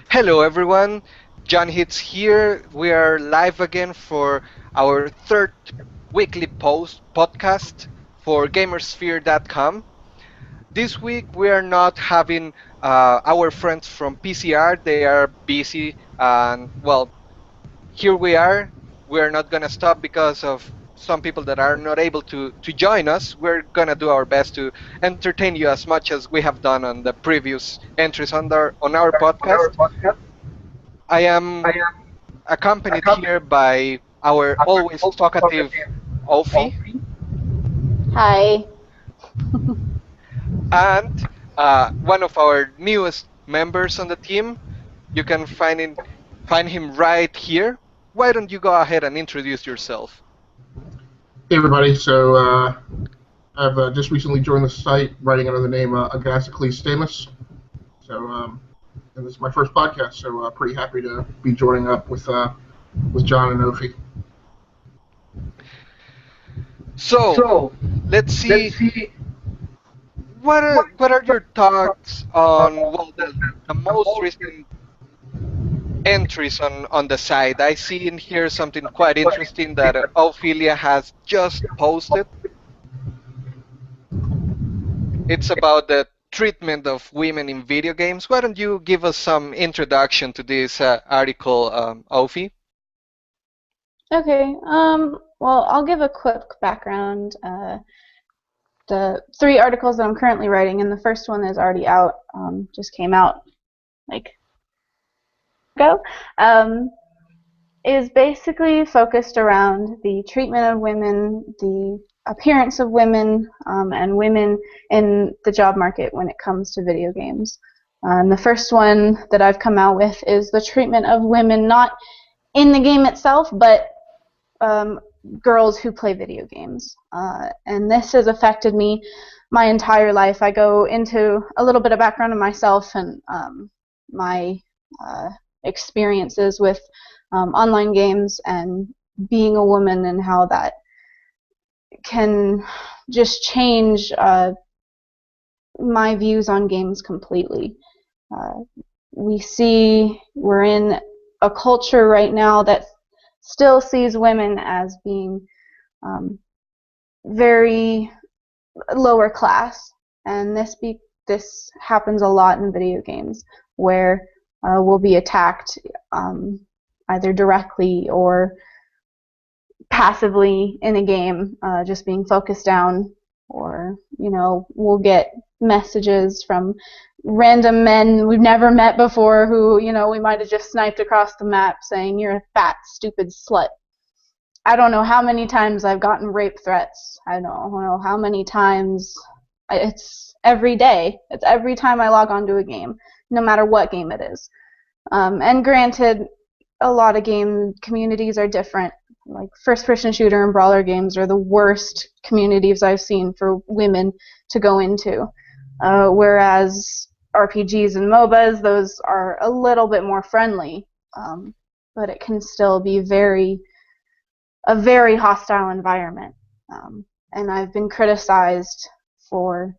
Hello everyone, John Hits here. We are live again for our third weekly post podcast for GamersSphere.com. This week we are not having our friends from PCR. They are busy, and well, here we are. We are not gonna stop because of some people that are not able to join us. We're gonna do our best to entertain you as much as we have done on the previous entries on our podcast. I am accompanied here by our always talkative Ofi Hi. and one of our newest members on the team. You can find him right here. Why don't you go ahead and introduce yourself? Hey everybody, I've just recently joined the site writing under the name Agasicles Stamus. And this is my first podcast, so pretty happy to be joining up with John and Ofi. So let's see. What are your thoughts on the most recent entries on the site? I see in here something quite interesting that Ophelia has just posted. It's about the treatment of women in video games. Why don't you give us some introduction to this article, Ophi? Okay. Well, I'll give a quick background. The three articles that I'm currently writing, and the first one is already out. Just came out like ago. Is basically focused around the treatment of women, the appearance of women, and women in the job market when it comes to video games. And the first one that I've come out with is the treatment of women, not in the game itself, but girls who play video games. And this has affected me my entire life. I go into a little bit of background on myself and my experiences with online games and being a woman and how that can just change my views on games completely. We're in a culture right now that still sees women as being very lower class, and this happens a lot in video games where we'll be attacked either directly or passively in a game, just being focused down, or we'll get messages from random men we've never met before who we might have just sniped across the map saying you're a fat stupid slut. I don't know how many times I've gotten rape threats. I don't know how many times. It's every day. It's every time I log onto a game, no matter what game it is. And granted, a lot of game communities are different. Like first-person shooter and brawler games are the worst communities I've seen for women to go into. Whereas RPGs and MOBAs, those are a little bit more friendly, but it can still be a very hostile environment. And I've been criticized for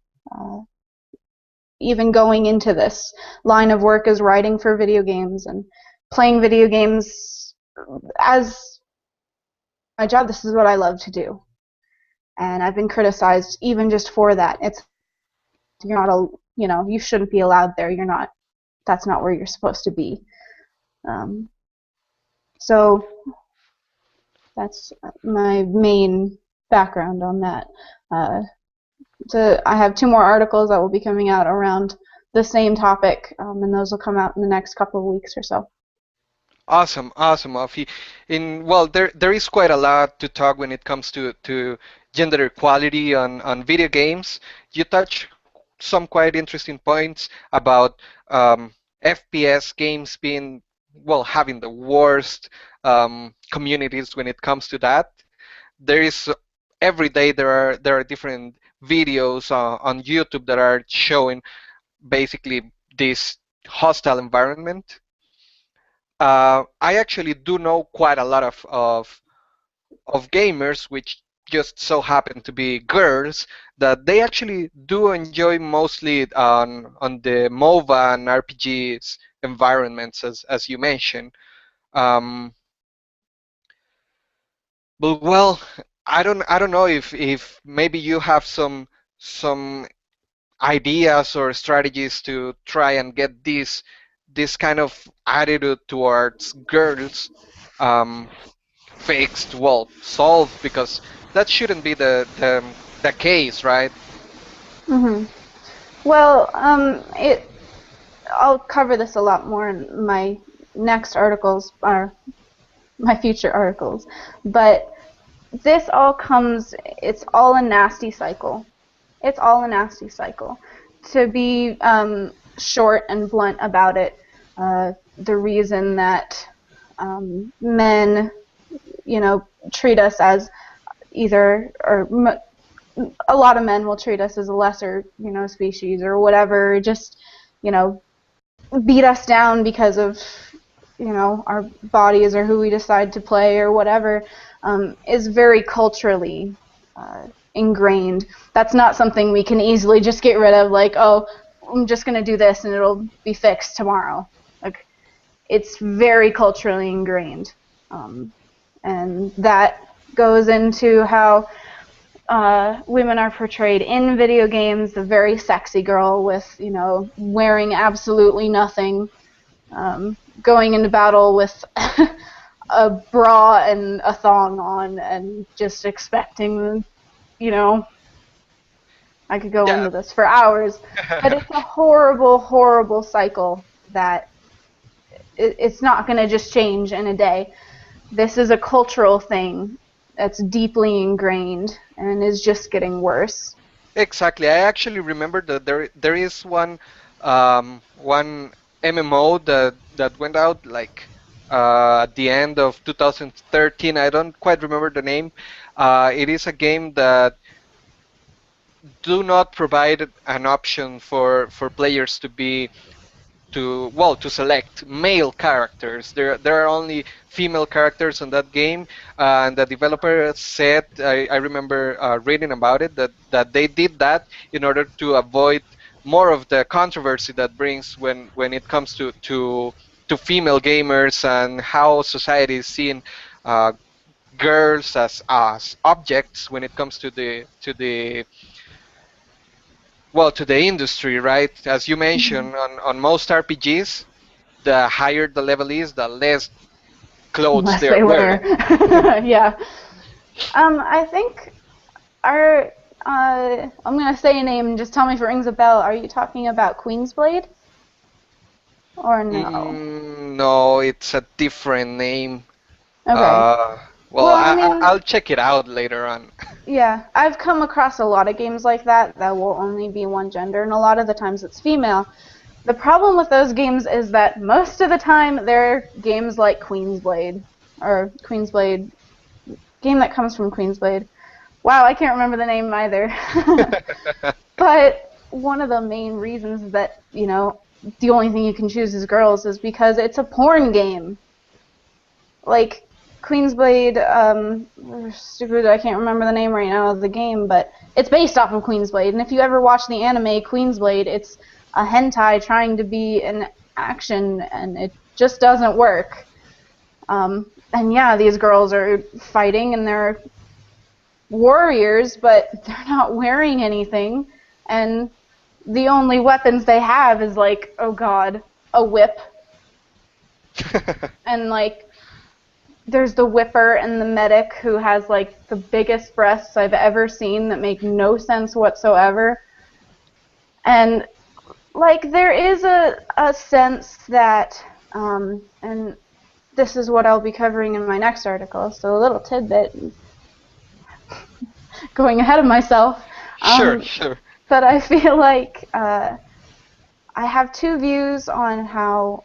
even going into this line of work as writing for video games and playing video games as my job. This is what I love to do. And I've been criticized even just for that. You're not you shouldn't be allowed there. That's not where you're supposed to be. So that's my main background on that. I have two more articles that will be coming out around the same topic, and those will come out in the next couple of weeks or so. Awesome, Afi. There is quite a lot to talk when it comes to gender equality on video games. You touch some quite interesting points about FPS games being having the worst communities when it comes to that. There is every day there are different videos on YouTube that are showing basically this hostile environment. I actually do know quite a lot of gamers, which just so happen to be girls, that they actually do enjoy mostly on the MOBA and RPGs environments, as you mentioned. Um, but well, I don't know if maybe you have some ideas or strategies to try and get this kind of attitude towards girls um, fixed, well, solved, because that shouldn't be the case, right? Hmm. Well, I'll cover this a lot more in my next articles or my future articles, but this all comes. It's all a nasty cycle. It's all a nasty cycle. To be short and blunt about it, the reason that men, treat us as either, or a lot of men will treat us as a lesser, species or whatever, just, you know, beat us down because of, our bodies or who we decide to play or whatever, is very culturally uh, ingrained. That's not something we can easily just get rid of, like, oh, I'm just going to do this and it'll be fixed tomorrow. Like, it's very culturally ingrained. And that goes into how women are portrayed in video games, the very sexy girl with, wearing absolutely nothing, going into battle with a bra and a thong on and just expecting, you know, I could go Yeah. into this for hours, but it's a horrible, horrible cycle that it's not going to just change in a day. This is a cultural thing that's deeply ingrained and is just getting worse. Exactly. I actually remember that there is one MMO that went out like at the end of 2013. I don't quite remember the name. It is a game that do not provide an option for players to select male characters. There are only female characters in that game, and the developer said, I remember reading about it, that they did that in order to avoid more of the controversy that brings when it comes to female gamers and how society is seeing uh, girls as objects when it comes to the industry, right? As you Mhm. mentioned, on most RPGs, the higher the level is, the less clothes Unless they're they wear. wearing. Yeah. I think I'm going to say a name and just tell me if it rings a bell. Are you talking about Queensblade or no? No, it's a different name. Okay. Well, Well, I mean, I'll check it out later on. yeah, I've come across a lot of games like that will only be one gender, and a lot of the times it's female. The problem with those games is that most of the time they're games like Queensblade, or Queensblade, game that comes from Queensblade. Wow, I can't remember the name either. But one of the main reasons that, the only thing you can choose is girls is because it's a porn game. Like, Queensblade, stupid, I can't remember the name right now of the game, but it's based off of Queensblade. And if you ever watch the anime Queensblade, it's a hentai trying to be an action, and it just doesn't work. And yeah, these girls are fighting, and they're warriors, but they're not wearing anything. And the only weapons they have is, like, oh god, a whip. And, like, there's the whipper and the medic who has, like, the biggest breasts I've ever seen that make no sense whatsoever. And, like, there is a sense that, and this is what I'll be covering in my next article, so a little tidbit, going ahead of myself, Sure, um, sure. but I feel like I have two views on how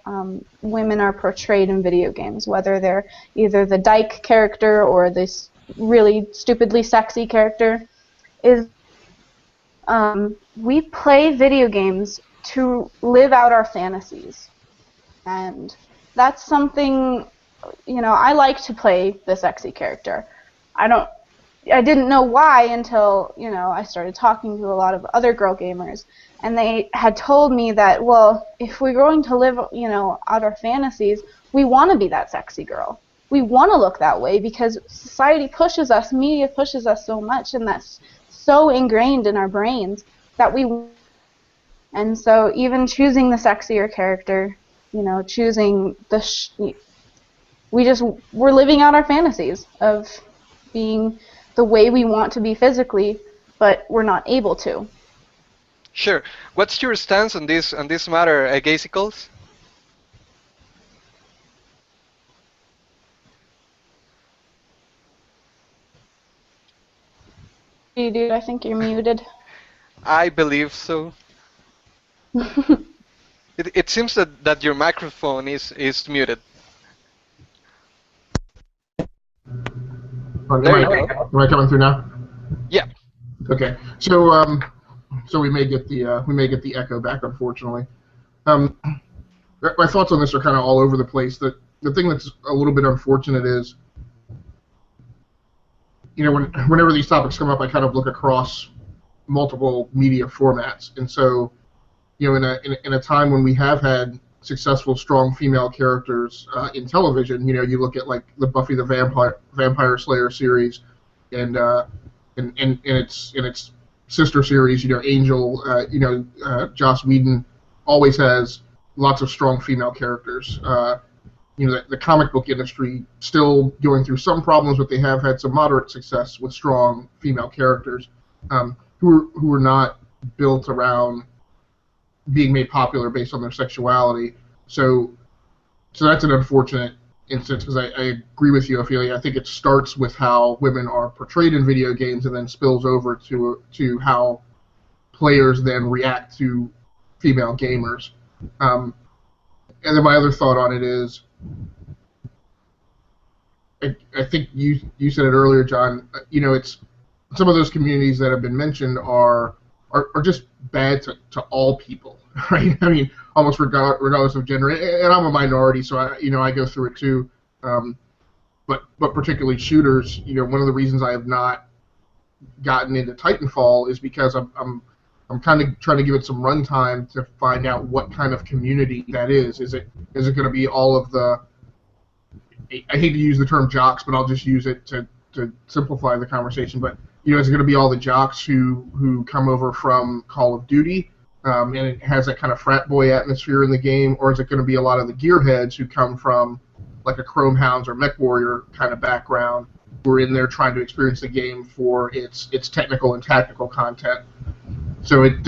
women are portrayed in video games, whether they're either the dyke character or this really stupidly sexy character. Is we play video games to live out our fantasies, and that's something, I like to play the sexy character. I don't, I didn't know why until, I started talking to a lot of other girl gamers, and they had told me that, well, if we're going to live, out our fantasies, we want to be that sexy girl. We want to look that way because society pushes us, media pushes us so much, and that's so ingrained in our brains that and so even choosing the sexier character, choosing we're living out our fantasies of being the way we want to be physically, but we're not able to. Sure. What's your stance on this matter, Gaysicles? Dude, I think you're muted. I believe so. It seems that your microphone is muted. Am There I you go. am I coming through now? Yeah. Okay. So we may get the echo back, unfortunately. Um, my thoughts on this are kind of all over the place. The thing that's a little bit unfortunate is, whenever these topics come up, I kind of look across multiple media formats, and so in a time when we have had successful, strong female characters in television, you look at like the Buffy the Vampire Slayer series, and its sister series, Angel, Joss Whedon always has lots of strong female characters. The comic book industry still going through some problems, but they have had some moderate success with strong female characters who are not built around being made popular based on their sexuality. So that's an unfortunate instance because I agree with you, Ophelia. I think it starts with how women are portrayed in video games and then spills over to how players then react to female gamers. And then my other thought on it is, I think you said it earlier, John. It's some of those communities that have been mentioned are just bad to all people, right? I mean, almost regardless of gender. And I'm a minority, so I go through it too. But particularly shooters, one of the reasons I have not gotten into Titanfall is because I'm kind of trying to give it some runtime to find out what kind of community that is. Is it going to be all of the, I hate to use the term jocks, but I'll just use it to simplify the conversation. But is it going to be all the jocks who come over from Call of Duty, and it has that kind of frat boy atmosphere in the game, or is it going to be a lot of the gearheads who come from like a Chrome Hounds or Mech Warrior kind of background, who are in there trying to experience the game for its technical and tactical content? So it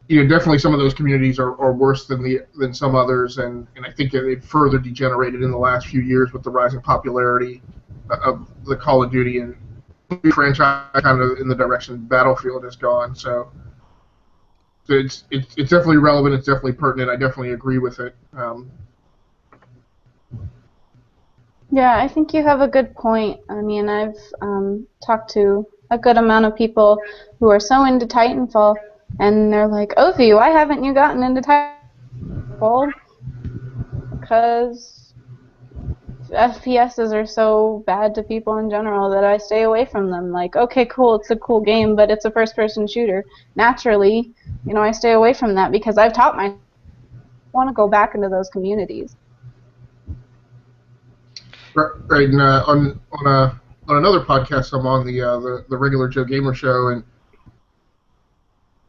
definitely some of those communities are worse than some others, and I think they've further degenerated in the last few years with the rising popularity of the Call of Duty and franchise kind of in the direction Battlefield has gone. So it's definitely relevant. It's definitely pertinent. I definitely agree with it. Yeah, I think you have a good point. I mean, I've talked to a good amount of people who are so into Titanfall, and they're like, Ovi, why haven't you gotten into Titanfall? Because FPSs are so bad to people in general that I stay away from them. Like, okay, cool, it's a cool game, but it's a first-person shooter. Naturally, I stay away from that because I've taught I want to go back into those communities. Right, and on another podcast I'm on, the regular Joe Gamer Show, and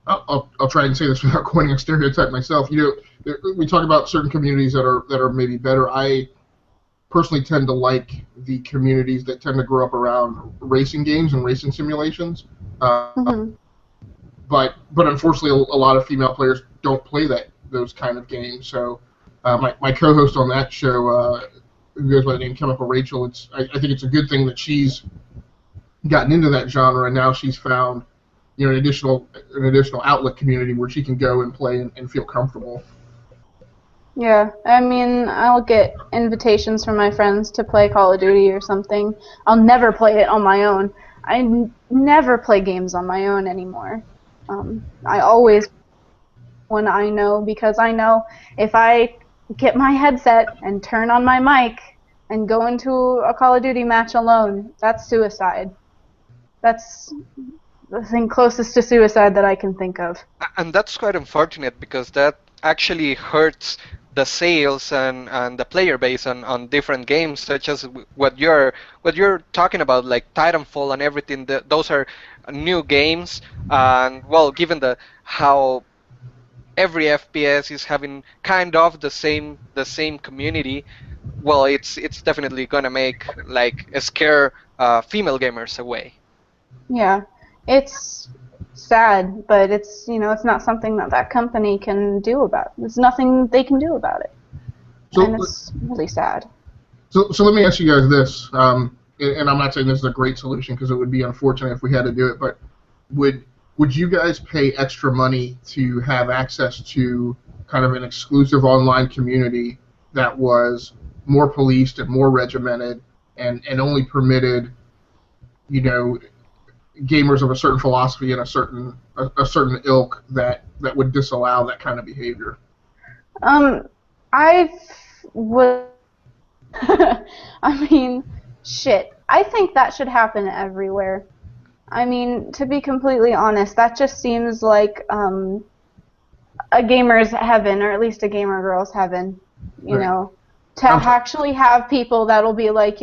I'll try and say this without coining a stereotype myself. We talk about certain communities that are maybe better. I personally tend to like the communities that tend to grow up around racing games and racing simulations. Mm-hmm. But unfortunately, a lot of female players don't play those kind of games. So my co-host on that show, who goes by the name Chemical Rachel, I think it's a good thing that she's gotten into that genre, and now she's found an additional outlet community where she can go and play and feel comfortable. Yeah, I mean, I'll get invitations from my friends to play Call of Duty or something. I'll never play it on my own. I never play games on my own anymore. I always because I know if I get my headset and turn on my mic, and go into a Call of Duty match alone. That's suicide. That's the thing closest to suicide that I can think of. And that's quite unfortunate because that actually hurts the sales and the player base on different games, such as what you're talking about, like Titanfall and everything. Those are new games, and well, given the how every FPS is having kind of the same community, well, it's definitely gonna make like scare female gamers away. Yeah, it's sad, but it's not something that company can do about. There's nothing they can do about it, and So, it's really sad. so let me ask you guys this, and I'm not saying this is a great solution because it would be unfortunate if we had to do it, but would would you guys pay extra money to have access to kind of an exclusive online community that was more policed and more regimented and only permitted, you know, gamers of a certain philosophy and a certain ilk that would disallow that kind of behavior? I would. I mean, shit. I think that should happen everywhere. I mean, to be completely honest, that just seems like a gamer's heaven, or at least a gamer girl's heaven. You Right. know, to I'm t- actually have people that'll be like,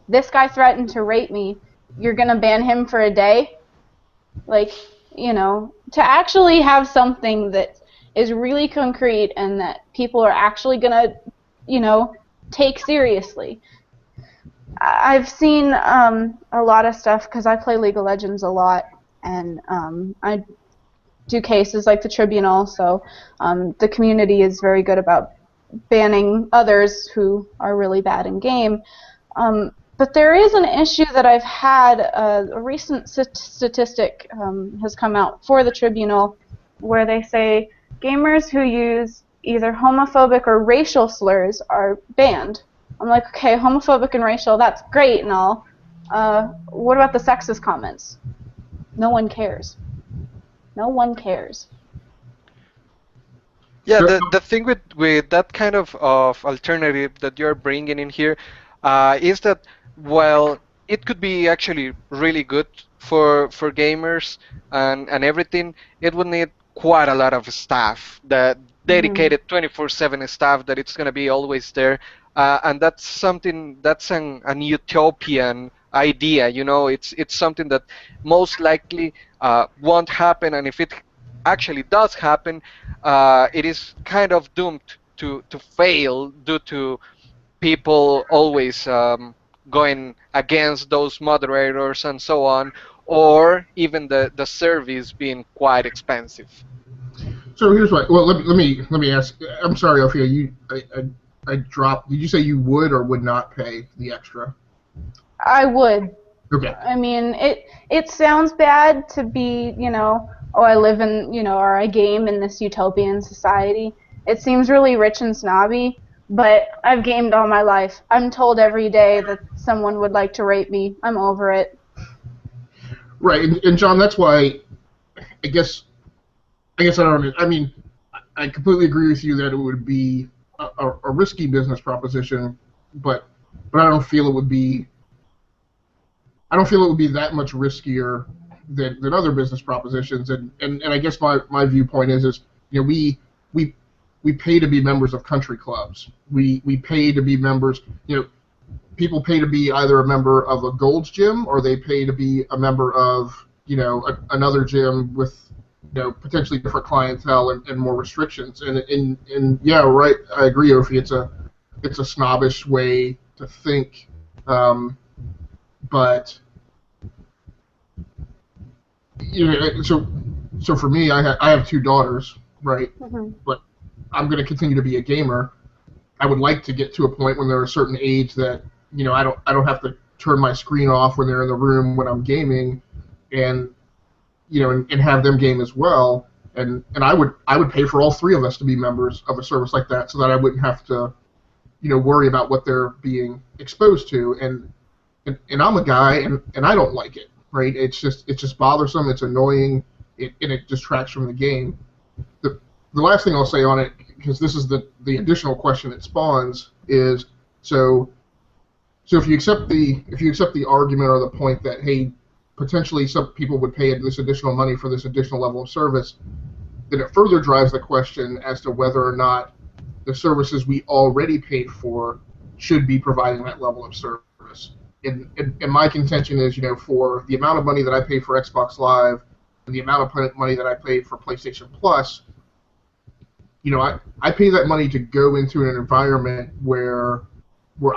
this guy threatened to rape me. You're gonna ban him for a day? Like, to actually have something that is really concrete and that people are actually gonna, take seriously. I've seen a lot of stuff because I play League of Legends a lot, and I do cases like the Tribunal, so the community is very good about banning others who are really bad in game. But there is an issue that I've had. A recent statistic has come out for the Tribunal where they say gamers who use either homophobic or racial slurs are banned. I'm like, okay, homophobic and racial, that's great and all. What about the sexist comments? No one cares. No one cares. Yeah, Sure. the thing with that kind of alternative that you're bringing in here is that, well, it could be actually really good for gamers and everything. It would need quite a lot of staff, that Hmm. dedicated 24/7 staff that it's going to be always there. And that's something that's an utopian idea, it's something that most likely won't happen, and if it actually does happen, it is kind of doomed to fail due to people always going against those moderators and so on, or even the service being quite expensive. So here's what. Well, let me ask. I'm sorry, Ophia. I dropped. Did you say you would or would not pay the extra? I would. Okay. I mean, it sounds bad to be, oh, I live in, or I game in this utopian society. It seems really rich and snobby, but I've gamed all my life. I'm told every day that someone would like to rape me. I'm over it. Right, and John, that's why I guess I guess I don't. I mean, I completely agree with you that it would be a risky business proposition, but I don't feel it would be. I don't feel it would be that much riskier than other business propositions, and I guess my viewpoint is we we pay to be members of country clubs. We pay to be members. People pay to be either a member of a Gold's gym or they pay to be a member of another gym with potentially different clientele and more restrictions. And yeah, right. I agree, Ophi. It's a snobbish way to think, but so for me, I have two daughters, right? Hmm. But I'm going to continue to be a gamer. I would like to get to a point when they're a certain age that I don't have to turn my screen off when they're in the room when I'm gaming, and and have them game as well. And I would pay for all three of us to be members of a service like that, so that I wouldn't have to worry about what they're being exposed to. And I'm a guy, and I don't like it. Right? It's just bothersome. It's annoying. And it distracts from the game. The last thing I'll say on it, because this is the additional question it spawns, is so So if you accept the argument or the point that, hey, potentially some people would pay this additional money for this additional level of service, then it further drives the question as to whether or not the services we already paid for should be providing that level of service. And my contention is, for the amount of money that I pay for Xbox Live and the amount of money that I pay for PlayStation Plus, I pay that money to go into an environment where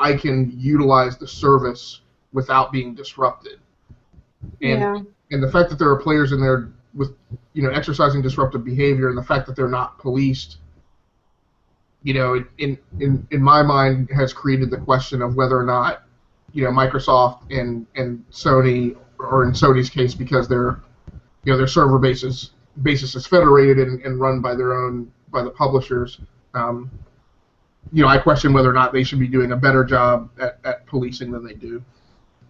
I can utilize the service without being disrupted. And Yeah. and the fact that there are players in there with exercising disruptive behavior, and the fact that they're not policed, in my mind has created the question of whether or not Microsoft and Sony, or in Sony's case because their server basis is federated and run by the publishers. I question whether or not they should be doing a better job at policing than they do.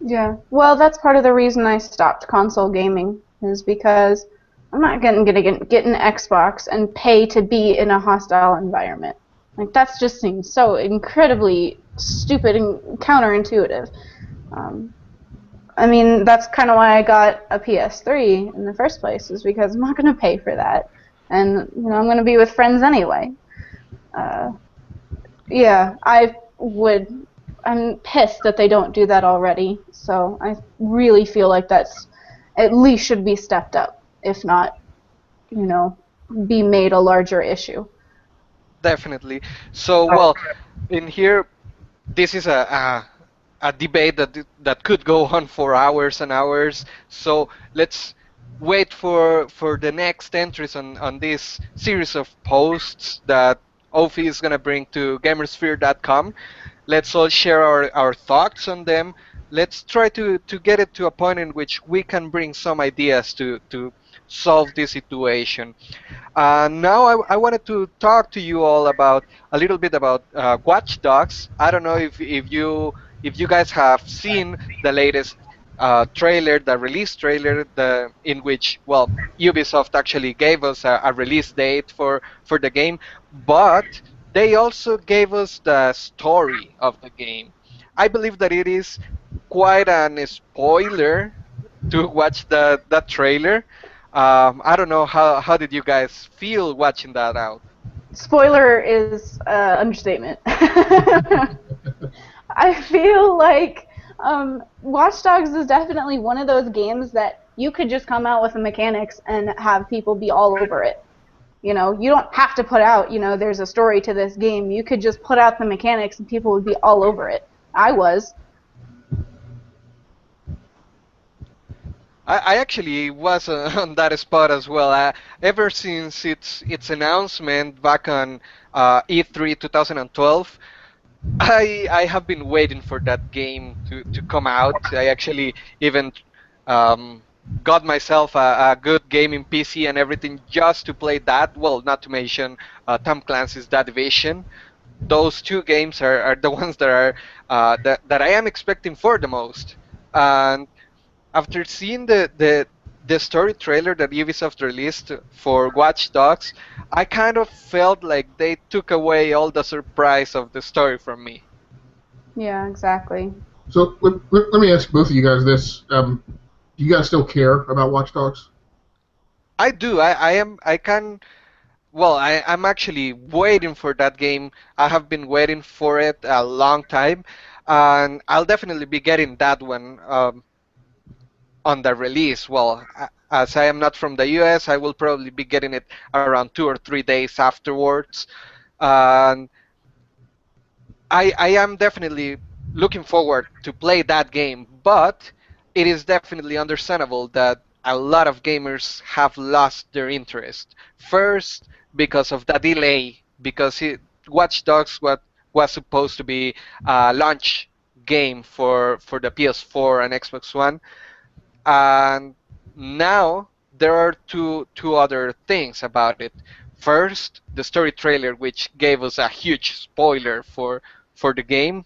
Yeah. Well, that's part of the reason I stopped console gaming, is because I'm not gonna get an Xbox and pay to be in a hostile environment. Like, that's just seems so incredibly stupid and counterintuitive. I mean, that's kind of why I got a PS3 in the first place, is because I'm not gonna pay for that, and I'm gonna be with friends anyway. Yeah, I'm pissed that they don't do that already. So I really feel like that's at least should be stepped up, if not, be made a larger issue. Definitely. So, well, in here, this is a debate that could go on for hours and hours. So let's wait for the next entries on this series of posts that Ofi is gonna bring to GamersSphere.com. Let's all share our thoughts on them. Let's try to get it to a point in which we can bring some ideas to solve this situation. Now I wanted to talk to you all about a little bit about Watch Dogs. I don't know if you guys have seen the latest trailer, the release trailer, in which, well, Ubisoft actually gave us a release date for the game, but they also gave us the story of the game. I believe that it is quite an spoiler to watch that trailer. I don't know, how did you guys feel watching that out? Spoiler is understatement. I feel like Watch Dogs is definitely one of those games that you could just come out with the mechanics and have people be all over it. You don't have to put out, there's a story to this game. You could just put out the mechanics and people would be all over it. I was. I actually was on that spot as well. Ever since its announcement back on E3 2012, I have been waiting for that game to come out. I actually even um, got myself a good gaming PC and everything just to play that. Well, not to mention Tom Clancy's The Division. Those two games are the ones that I am expecting for the most. And after seeing the story trailer that Ubisoft released for Watch Dogs, I kind of felt like they took away all the surprise of the story from me. Yeah, exactly. So let me ask both of you guys this: do you guys still care about Watch Dogs? I do. I can. Well, I'm actually waiting for that game. I have been waiting for it a long time, and I'll definitely be getting that one on the release. Well, as I am not from the US, I will probably be getting it around 2 or 3 days afterwards. And I am definitely looking forward to play that game, but it is definitely understandable that a lot of gamers have lost their interest. First, because of the delay, because Watch Dogs was supposed to be a launch game for the PS4 and Xbox One, and now there are two other things about it. First, the story trailer, which gave us a huge spoiler for the game,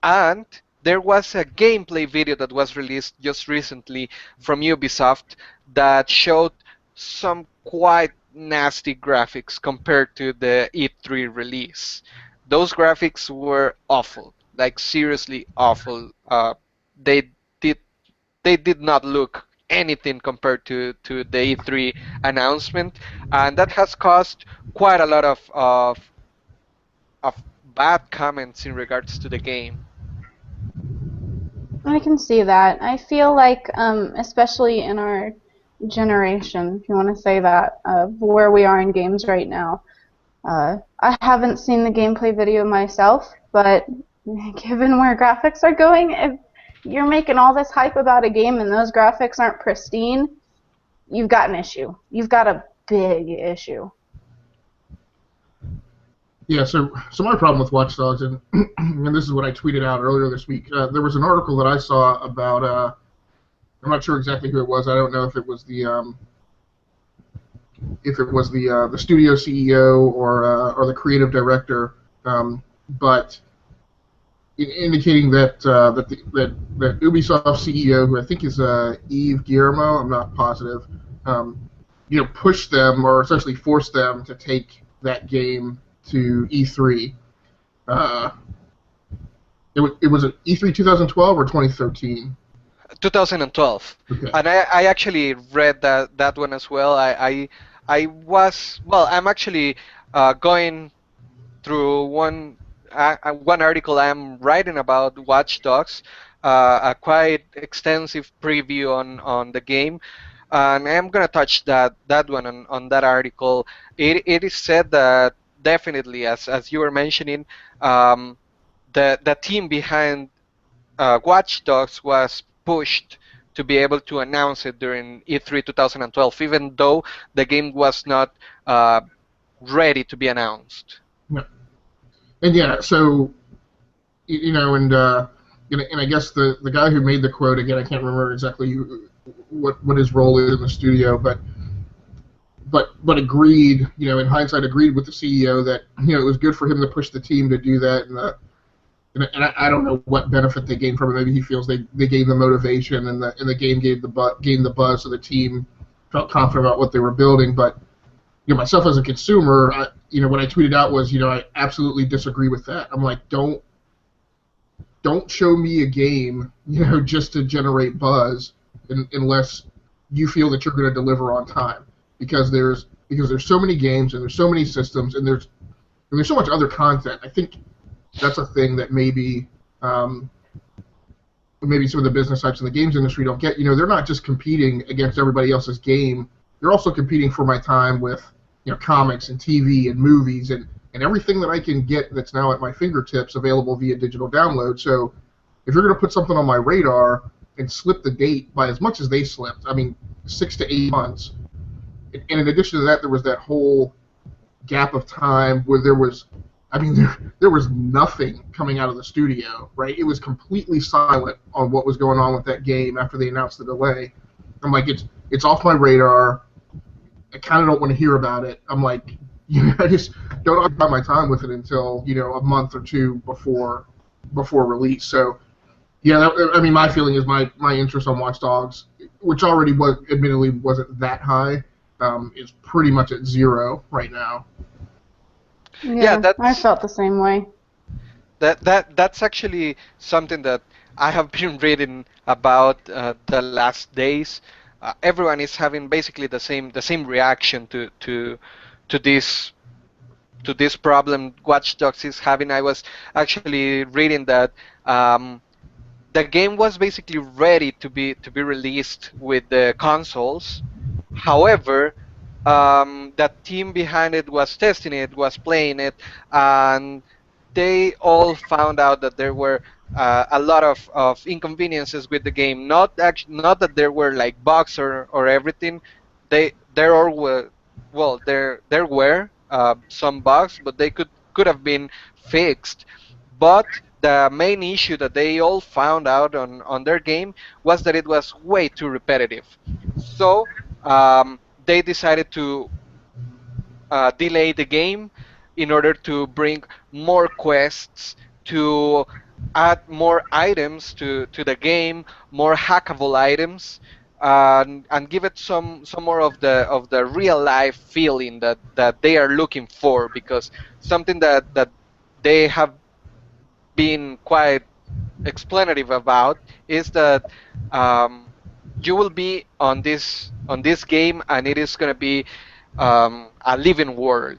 and there was a gameplay video that was released just recently from Ubisoft that showed some quite nasty graphics compared to the E3 release. Those graphics were awful. like seriously awful. They did they did not look anything compared to the E3 announcement, and that has caused quite a lot of bad comments in regards to the game. I can see that. I feel like, especially in our generation, if you want to say that, of where we are in games right now, I haven't seen the gameplay video myself, but given where graphics are going, if you're making all this hype about a game and those graphics aren't pristine, you've got an issue. You've got a big issue. Yeah, so my problem with Watch Dogs, and and this is what I tweeted out earlier this week. There was an article that I saw about. I'm not sure exactly who it was. I don't know if it was the studio CEO or the creative director, but indicating that Ubisoft CEO, who I think is Yves Guillemot, I'm not positive, pushed them or essentially forced them to take that game to E3. Uh, it was at E3 2012 or 2013. 2012, Okay. and I actually read that one as well. I was well. I'm actually going through one article I'm writing about Watch Dogs, a quite extensive preview on the game, and I'm gonna touch that one on that article. It is said that definitely, as you were mentioning, um, the team behind Watch Dogs was pushed to be able to announce it during E3 2012, even though the game was not uh, ready to be announced. Yeah. And yeah, so and I guess the guy who made the quote, again, I can't remember exactly what his role is in the studio, but agreed, in hindsight, agreed with the CEO that it was good for him to push the team to do that, and I don't know what benefit they gained from it. Maybe he feels they gave the motivation, and the game gained the buzz, so the team felt confident about what they were building. But myself as a consumer, what I tweeted out was, I absolutely disagree with that. I'm like, don't show me a game, just to generate buzz, unless you feel that you're going to deliver on time, because there's so many games and there's so many systems and there's so much other content. I think that's a thing that maybe some of the business types in the games industry don't get. They're not just competing against everybody else's game. They're also competing for my time with comics and TV and movies and everything that I can get that's now at my fingertips available via digital download. So if you're going to put something on my radar and slip the date by as much as they slipped, I mean 6 to 8 months, and in addition to that, there was that whole gap of time where there was nothing coming out of the studio, right? It was completely silent on what was going on with that game after they announced the delay. I'm like, it's off my radar. I kind of don't want to hear about it. I'm like, I just don't occupy my time with it until a month or two before release. So yeah, my feeling is my interest on Watch Dogs, which already admittedly wasn't that high, is pretty much at zero right now. Yeah, Yeah, I felt the same way. that's actually something that I have been reading about the last days. Everyone is having basically the same reaction to this to this problem Watch Dogs is having. I was actually reading that um, the game was basically ready to be released with the consoles. However, the team behind it was testing it, was playing it, and they all found out that there were a lot of inconveniences with the game. Not that there were like bugs or everything. There all were well there were some bugs, but they could have been fixed. But the main issue that they all found out on their game was that it was way too repetitive. So they decided to delay the game in order to bring more quests, to add more items to the game, more hackable items, and give it some more of the real life feeling that they are looking for, because something that they have been quite explanative about is that um, you will be on this game, and it is going to be a living world.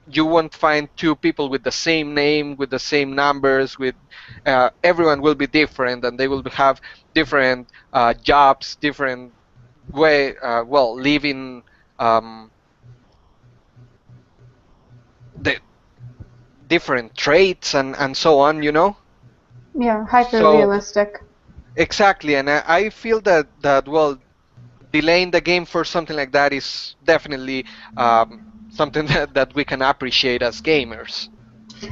You won't find two people with the same name, with the same numbers. With everyone will be different, and they will have different jobs, different way, living um, the different traits and so on. Yeah, hyper So realistic. exactly, and I feel that delaying the game for something like that is definitely something that we can appreciate as gamers.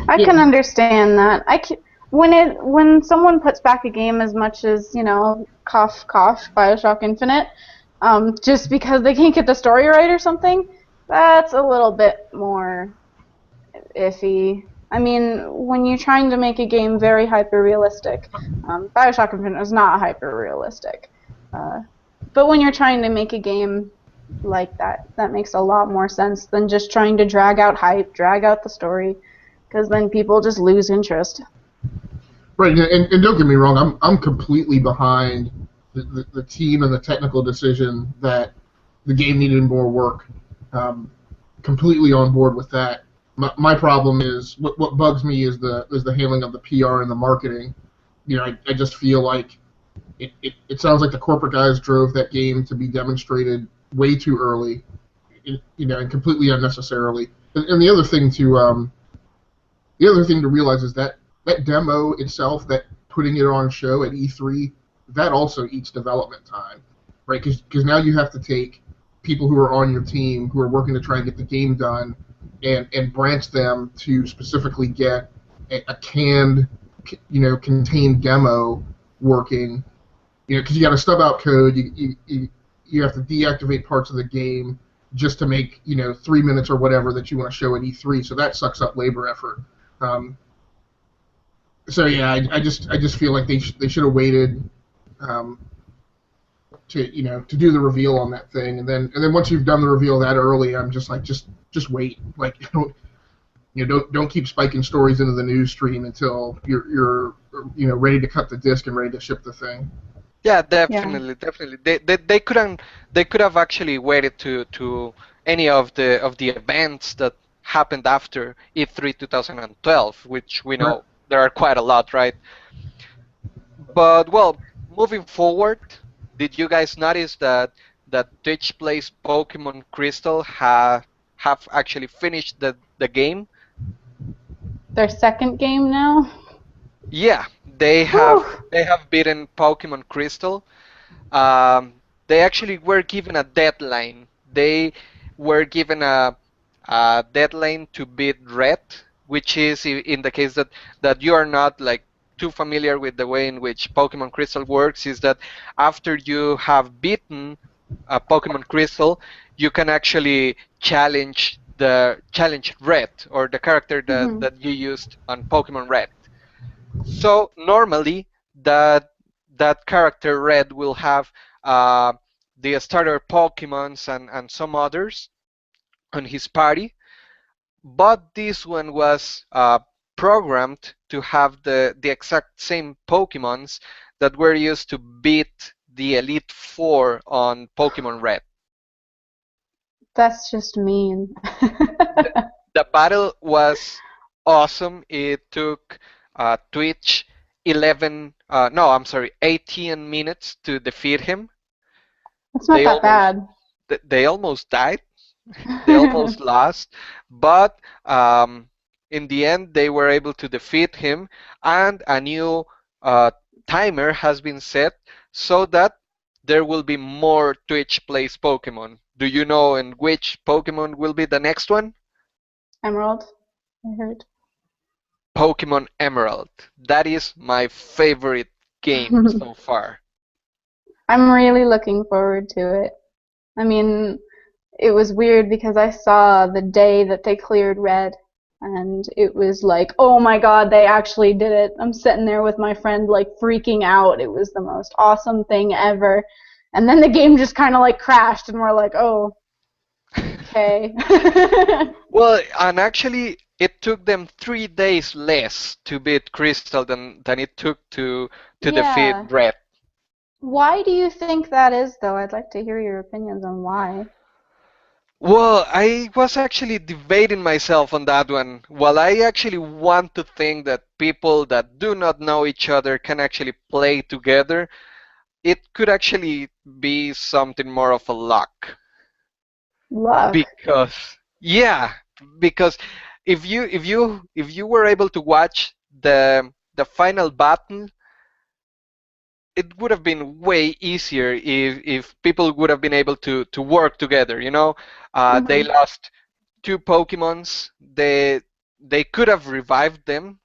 I Yeah, can understand that. When someone puts back a game as much as cough cough Bioshock Infinite, just because they can't get the story right or something, that's a little bit more iffy. I mean, when you're trying to make a game very hyper realistic, Bioshock Infinite is not hyper realistic. Uh, but when you're trying to make a game like that, that makes a lot more sense than just trying to drag out hype, drag out the story, because then people just lose interest. right. And don't get me wrong, I'm completely behind the team and the technical decision that the game needed more work. Um, Completely on board with that. My problem is what bugs me is the handling of the PR and the marketing. I just feel like it sounds like the corporate guys drove that game to be demonstrated way too early, and completely unnecessarily. And the other thing to realize is that that demo itself, that putting it on show at E3, that also eats development time, right? Because now you have to take people who are on your team who are working to try and get the game done, and branch them to specifically get a canned, contained demo working. Because you got to stub out code, you have to deactivate parts of the game just to make 3 minutes or whatever that you want to show at E3. So that sucks up labor effort. Um, so yeah, I just feel like they should have waited um, to do the reveal on that thing, and then once you've done the reveal that early, I'm just like just wait, like don't keep spiking stories into the news stream until you're ready to cut the disc and ready to ship the thing. Yeah, Yeah. definitely, definitely. They could have actually waited to any of the events that happened after E3 2012, which we Right. know there are quite a lot, right? But moving forward, did you guys notice that Twitch Plays Pokemon Crystal have actually finished the game? Their second game now? Yeah, Whew. they have beaten Pokemon Crystal. They actually were given a deadline. They were given a deadline to beat Red, which is in the case that you are not like too familiar with the way in which Pokemon Crystal works, is that after you have beaten Pokemon Crystal, you can actually challenge Red, or the character Hmm. that you used on Pokemon Red. So normally that character Red will have uh, the starter Pokemons and some others on his party, but this one was programmed to have the exact same Pokemons that were used to beat the Elite Four on Pokemon Red. That's just mean. The, the battle was awesome. It took Twitch 18 minutes to defeat him. It's not They that almost bad. they almost died. They almost lost, but in the end they were able to defeat him, and a new uh, timer has been set so that there will be more Twitch plays Pokemon. Do you know in which Pokemon will be the next one? Emerald, I heard. Pokemon Emerald. That is my favorite game so far. I'm really looking forward to it. I mean, it was weird because I saw the day that they cleared red, and it was like, oh my god, they actually did it. I'm sitting there with my friend, like freaking out. It was the most awesome thing ever. And then the game just kind of like crashed, and we're like, oh, okay. Well, and actually, it took them 3 days less to beat Crystal than it took to defeat Yeah. Red. Why do you think that is, though? I'd like to hear your opinions on why. Well, I was actually debating myself on that one. While I actually want to think that people that do not know each other can actually play together, it could actually be something more of a luck. Luck. Because yeah, because if you were able to watch the final battle, it would have been way easier if people would have been able to work together. They Hmm. lost two Pokemons. They could have revived them.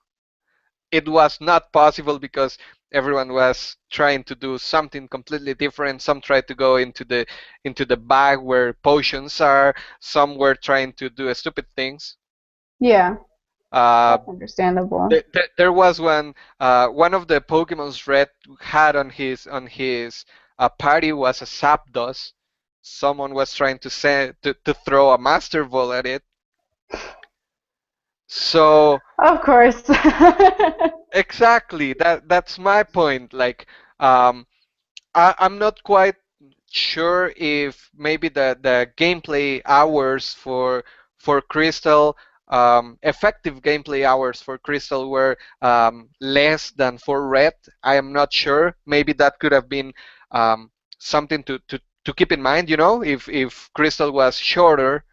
It was not possible because everyone was trying to do something completely different. Some tried to go into the bag where potions are. Some were trying to do stupid things. Yeah, Uh, that's understandable. there was one of the Pokemon's Red had on his party was a Zapdos. Someone was trying to throw a Master Ball at it. So Of course. exactly that's my point. Like, um, I'm not quite sure if maybe the gameplay hours for Crystal, effective gameplay hours for Crystal were less than for Red. I am not sure. Maybe that could have been something to keep in mind, if Crystal was shorter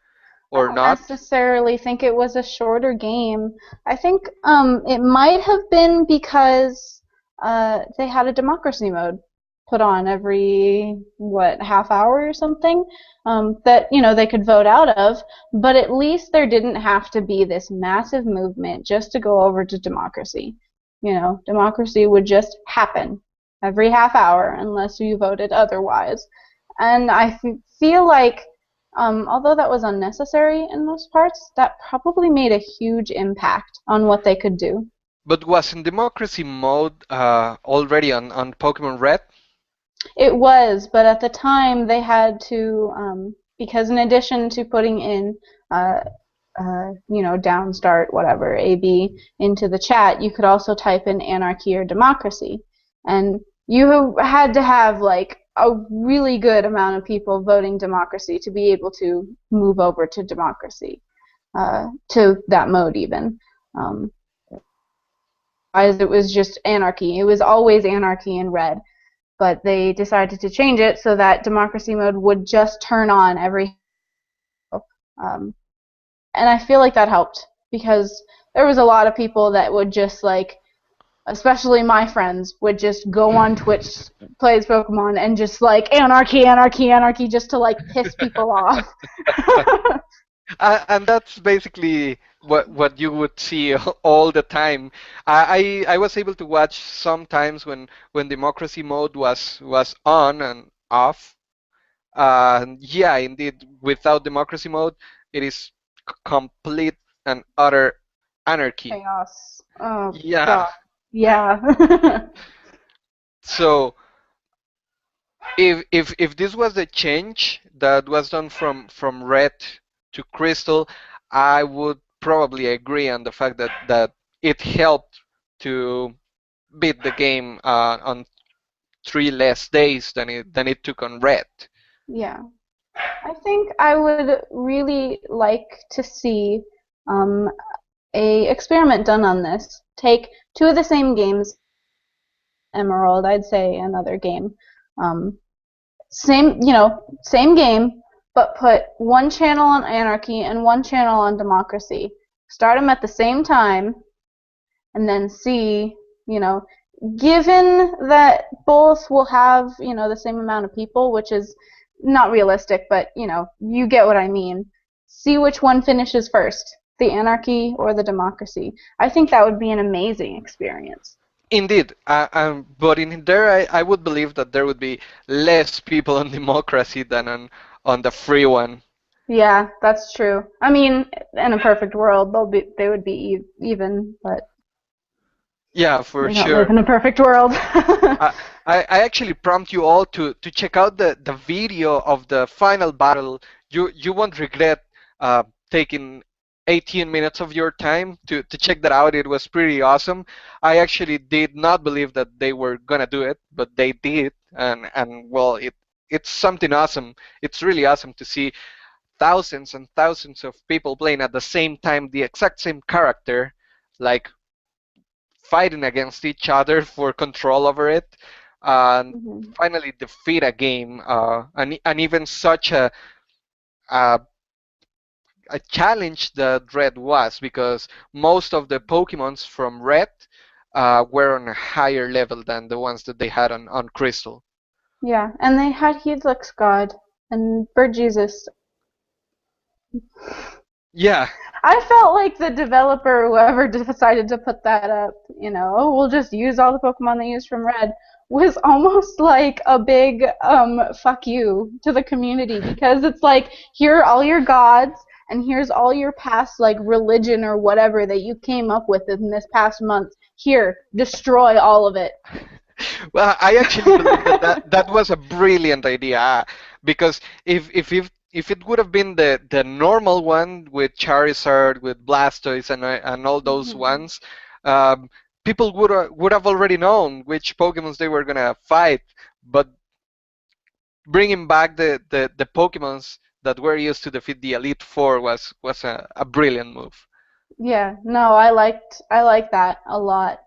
I or don't not. necessarily think it was a shorter game. I think it might have been because they had a democracy mode put on every half hour or something, that they could vote out of. But at least there didn't have to be this massive movement just to go over to democracy. Democracy would just happen every half hour unless you voted otherwise. And I feel like, although that was unnecessary in most parts, that probably made a huge impact on what they could do. But was in democracy mode already on Pokemon Red? It was, but at the time they had to, because in addition to putting in, uh, down, start, whatever, AB into the chat, you could also type in anarchy or democracy. And you had to have like a really good amount of people voting democracy to be able to move over to democracy, to that mode even. Um, Otherwise, it was just anarchy. It was always anarchy in red, but they decided to change it so that democracy mode would just turn on every. Um, and I feel like that helped because there was a lot of people that would just like, especially my friends, would just go on Twitch, plays Pokemon, and just like anarchy, anarchy, anarchy, just to like piss people off. And that's basically what you would see all the time. I was able to watch sometimes when democracy mode was on and off. Yeah, indeed, without democracy mode, it is complete and utter anarchy. Chaos. Oh Yeah. God. Yeah. So if this was the change that was done from red to crystal, I would probably agree on the fact that it helped to beat the game on 3 less days than it took on red. Yeah. I think I would really like to see, um, a experiment done on this. Take two of the same games, Emerald, I'd say another game. Um, same game, but put one channel on Anarchy and one channel on Democracy. Start them at the same time, and then see, you know, given that both will have, the same amount of people, which is not realistic, but, you get what I mean. See which one finishes first, the Anarchy or the Democracy. I think that would be an amazing experience. Indeed, but in there, I would believe that there would be less people on democracy than on the free one. Yeah, that's true. I mean, in a perfect world, they would be even, but Yeah, for we don't live sure. in a perfect world. I, I actually prompt you all to check out the video of the final battle. You won't regret taking 18 minutes of your time to check that out. It was pretty awesome. I actually did not believe that they were gonna do it, but they did, and well, it's something awesome. It's really awesome to see thousands and thousands of people playing at the same time the exact same character, like fighting against each other for control over it, and Hmm. finally defeat a game, and even such a a challenge that Red was, because most of the Pokemons from Red were on a higher level than the ones that they had on Crystal. Yeah, and they had Helix God and Bird Jesus. Yeah. I felt like the developer, whoever decided to put that up, oh, we'll just use all the Pokemon they used from Red, was almost like a big fuck you to the community, because it's like, here are all your gods, and here's all your past like religion or whatever that you came up with in this past month. Here, destroy all of it. Well, I actually believe that was a brilliant idea, because if it would have been the normal one with Charizard, with Blastoise, and all those Hmm. ones, um, people would have already known which Pokemons they were gonna fight. But bringing back the Pokemons that were used to defeat the Elite Four was a brilliant move. Yeah, no, I liked that a lot.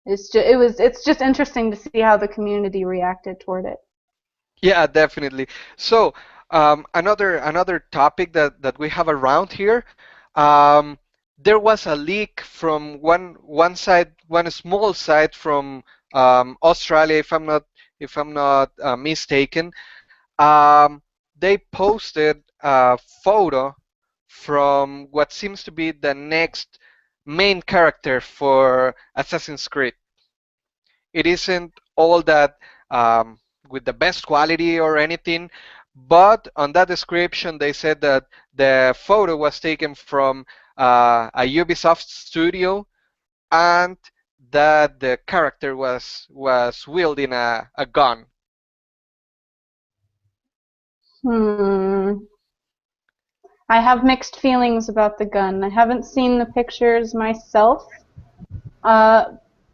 It's just interesting to see how the community reacted toward it. Yeah, definitely. So, another topic that we have around here, um, there was a leak from one side, one small site from Australia, if I'm not mistaken. Um, they posted a photo from what seems to be the next main character for Assassin's Creed. It isn't all that with the best quality or anything, but on that description they said that the photo was taken from a Ubisoft studio, and that the character was wielding a gun. Hmm. I have mixed feelings about the gun. I haven't seen the pictures myself, uh,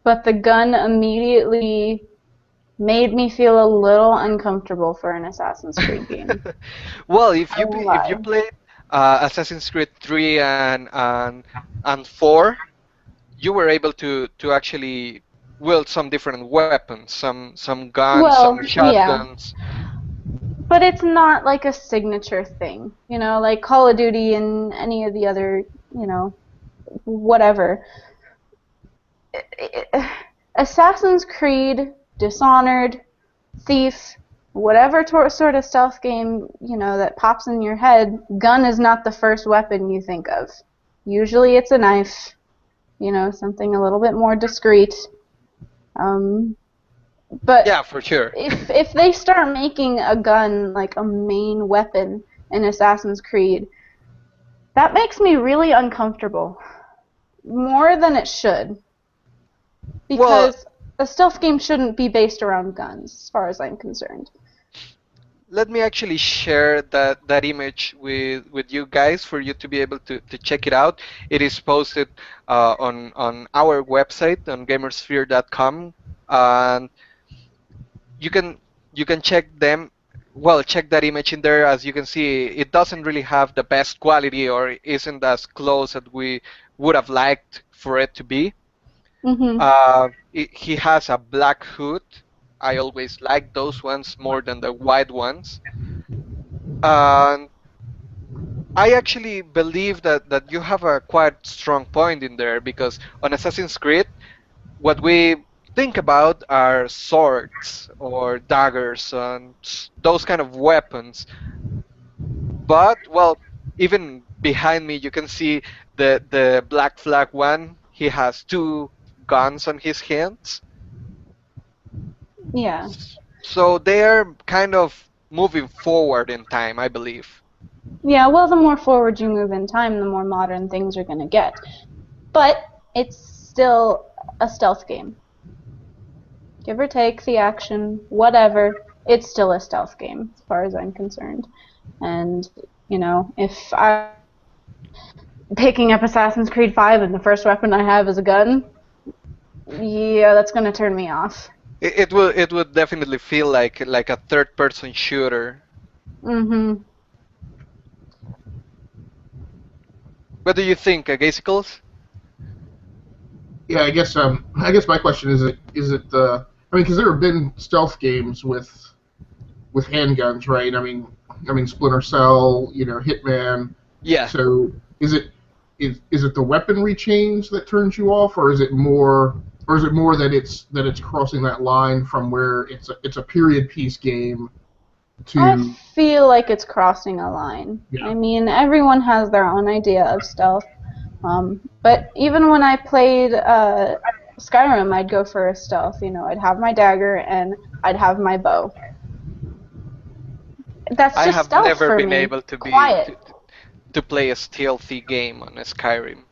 but the gun immediately made me feel a little uncomfortable for an Assassin's Creed game. Well, I won't if you lie. played Assassin's Creed 3 and 4, you were able to actually wield some different weapons, some guns, some Well, yeah, shotguns. but it's not like a signature thing, like Call of Duty and any of the other, whatever. Assassin's Creed, Dishonored, Thief, whatever sort of stealth game, that pops in your head, gun is not the first weapon you think of. Usually it's a knife, something a little bit more discreet. Um, but Yeah, for sure. if they start making a gun like a main weapon in Assassin's Creed, that makes me really uncomfortable. More than it should. Well, Because a stealth game shouldn't be based around guns, as far as I'm concerned. let me actually share that image with you guys for you to be able to check it out. It is posted on our website on GamersSphere.com, and you can you can check them. Well, check that image in there. As you can see, it doesn't really have the best quality, or isn't as close as we would have liked for it to be. Mhm. He has a black hood. I always like those ones more than the white ones. And I actually believe that you have a quite strong point in there, because on Assassin's Creed, what we think about are swords or daggers and those kind of weapons. But, well, even behind me, you can see the Black Flag one. He has two guns on his hands. Yeah. So they're kind of moving forward in time, I believe. Yeah, well, the more forward you move in time, the more modern things are going to get. But it's still a stealth game. Give or take the action, whatever, it's still a stealth game, as far as I'm concerned. And, if I picking up Assassin's Creed 5 and the first weapon I have is a gun, yeah, that's gonna turn me off. It would definitely feel like a third-person shooter. Mhm. What do you think, Gaisicles? Yeah, I guess my question is it I mean, because there have been stealth games with handguns, right? I mean Splinter Cell, Hitman. Yeah. So is it the weaponry change that turns you off, or is it more that it's crossing that line from where it's a period piece game I to feel like it's crossing a line. I yeah. mean, everyone has their own idea of stealth. But even when I played Skyrim, I'd go for a stealth. I'd have my dagger and I'd have my bow. That's I just have stealth never for been me. able to be Quiet. to play a stealthy game on a Skyrim.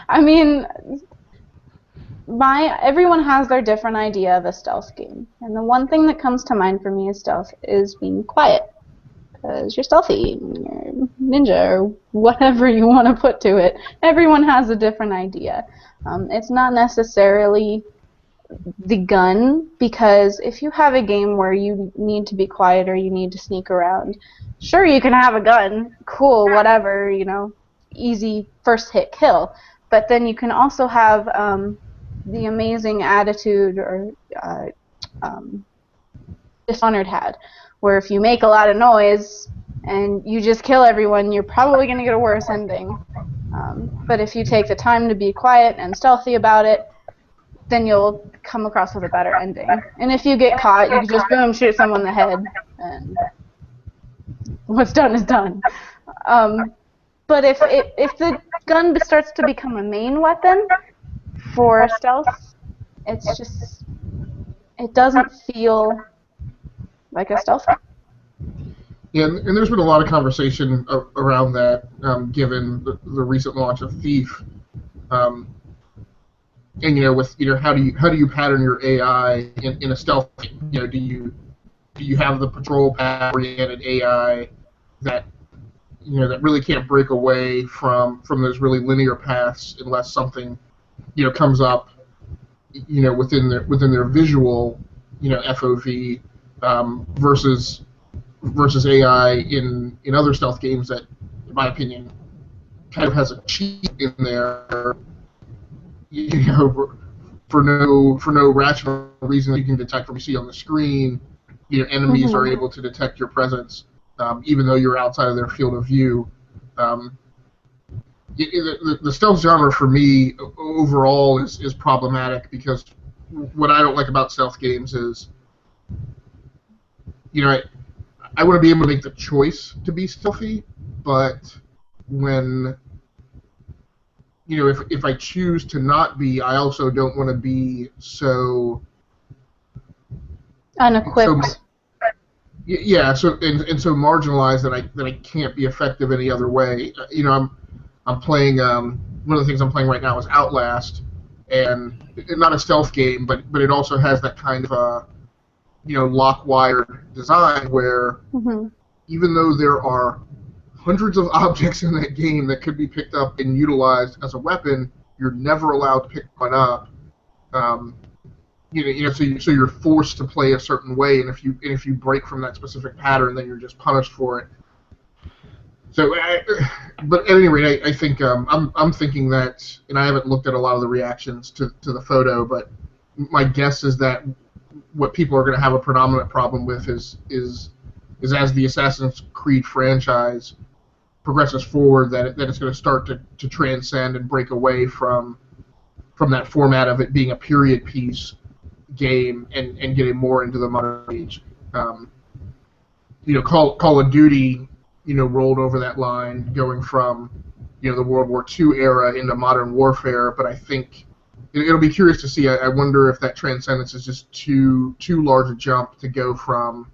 I mean, everyone has their different idea of a stealth game, and the one thing that comes to mind for me as stealth is being quiet. Because you're stealthy, you're ninja, or whatever you want to put to it. Everyone has a different idea. It's not necessarily the gun, because if you have a game where you need to be quiet or you need to sneak around, sure, you can have a gun, cool, whatever, easy first hit kill. But then you can also have the amazing attitude or uh, um, Dishonored had, where if you make a lot of noise and you just kill everyone, you're probably going to get a worse ending. But if you take the time to be quiet and stealthy about it, then you'll come across with a better ending. And if you get caught, you can just boom, shoot someone in the head, and what's done is done. But if the gun starts to become a main weapon for stealth, it doesn't feel like a stealth. Yeah, and there's been a lot of conversation around that, given the recent launch of Thief, um, and with how do you pattern your AI in a stealth game? Do you have the patrol path oriented AI that that really can't break away from those really linear paths unless something comes up within their visual FOV, versus AI in other stealth games that, in my opinion, kind of has a cheat in there, for no rational reason. You can detect what you see on the screen. Enemies are Mm-hmm. able to detect your presence, even though you're outside of their field of view. Um, the stealth genre for me overall is problematic, because what I don't like about stealth games is, I want to be able to make the choice to be stealthy, but when if I choose to not be, I also don't want to be so Unequipped. yeah, and so marginalized that I can't be effective any other way. I'm playing, one of the things I'm playing right now is Outlast, and not a stealth game, but it also has that kind of lock wired design where, Mm-hmm. even though there are hundreds of objects in that game that could be picked up and utilized as a weapon, you're never allowed to pick one up. Um, so you're forced to play a certain way, and if you break from that specific pattern, then you're just punished for it. So, but at any rate, I think, I'm thinking that, and I haven't looked at a lot of the reactions to the photo, but my guess is that what people are going to have a predominant problem with is as the Assassin's Creed franchise progresses forward, that it's going to start to transcend and break away from that format of it being a period piece game, and getting more into the modern age. Call of Duty, rolled over that line, going from the World War II era into modern warfare. But I think it'll be curious to see. I wonder if that transcendence is just too large a jump to go from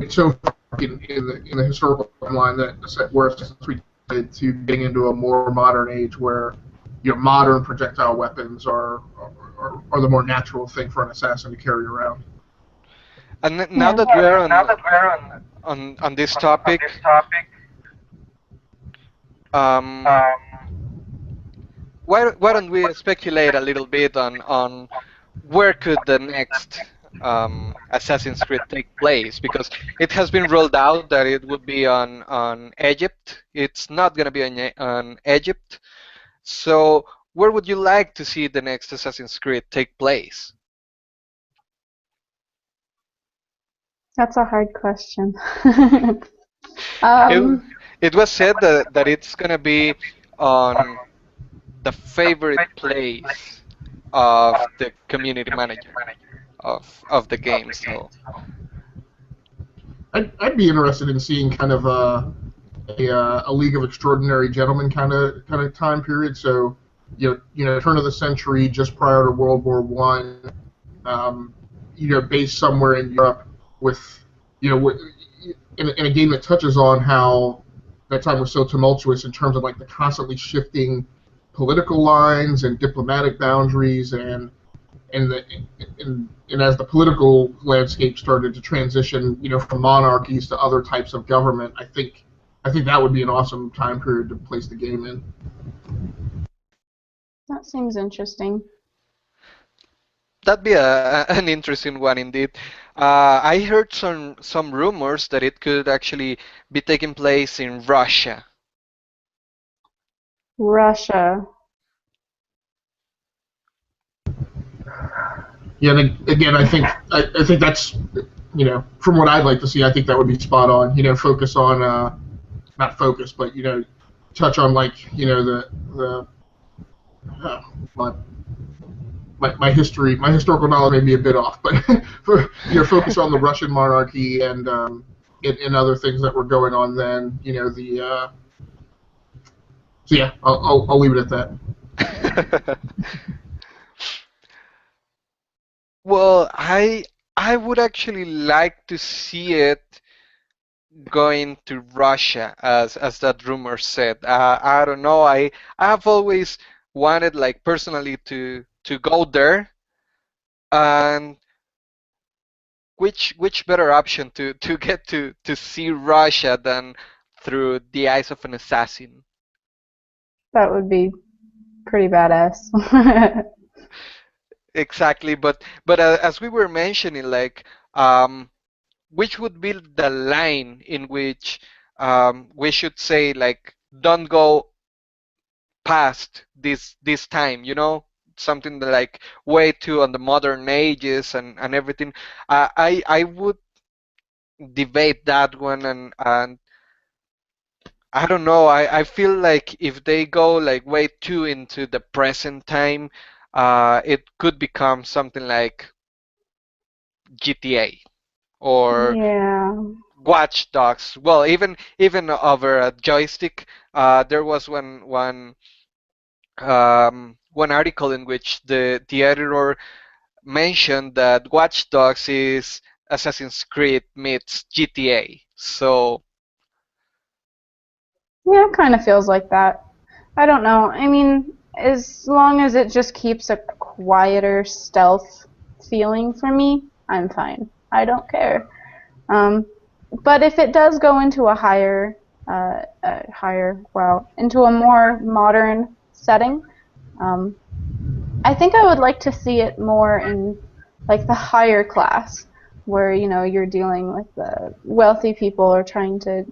so far in the historical line that where Assassin's Creed did, to getting into a more modern age where modern projectile weapons are the more natural thing for an assassin to carry around. And now Yeah. that we're on this topic, um, why don't we speculate a little bit on where could the next Assassin's Creed take place? Because it has been rolled out that it would be on Egypt. It's not going to be on Egypt. So where would you like to see the next Assassin's Creed take place? That's a hard question. It, um, it was said that it's going to be on the favorite place of the community manager of the game. So I'd be interested in seeing kind of a League of Extraordinary Gentlemen kind of time period. So turn of the century, just prior to World War One. Based somewhere in Europe with in a game that touches on how that time was so tumultuous in terms of like the constantly shifting political lines and diplomatic boundaries and the and as the political landscape started to transition, from monarchies to other types of government, I think that would be an awesome time period to place the game in. that seems interesting. that'd be an interesting one indeed. I heard some rumors that it could actually be taking place in Russia. Russia. Yeah, and again, I think that's from what I'd like to see, I think that would be spot on. Focus on not focus, but touch on like the uh, my, my historical knowledge may be a bit off, but focus on the Russian monarchy and other things that were going on then. So yeah, I'll leave it at that. Well, I would actually like to see it going to Russia, as that rumor said. I don't know. I have always wanted, like personally, to go there, and which better option to get to see Russia than through the eyes of an assassin? That would be pretty badass. Exactly, but as we were mentioning, like which would be the line in which we should say like don't go past this time, something that, like way too on the modern ages and everything. I would debate that one, and I don't know. I feel like if they go like way too into the present time, it could become something like GTA or Yeah. Watch Dogs. Well, even over a joystick, there was one article in which the editor mentioned that Watch Dogs is Assassin's Creed meets GTA. So Yeah, it kind of feels like that. I don't know. I mean, as long as it just keeps a quieter stealth feeling for me, I'm fine. I don't care. Um, but if it does go into a into a more modern setting, um, I think I would like to see it more in like the higher class, where you're dealing with the wealthy people or trying to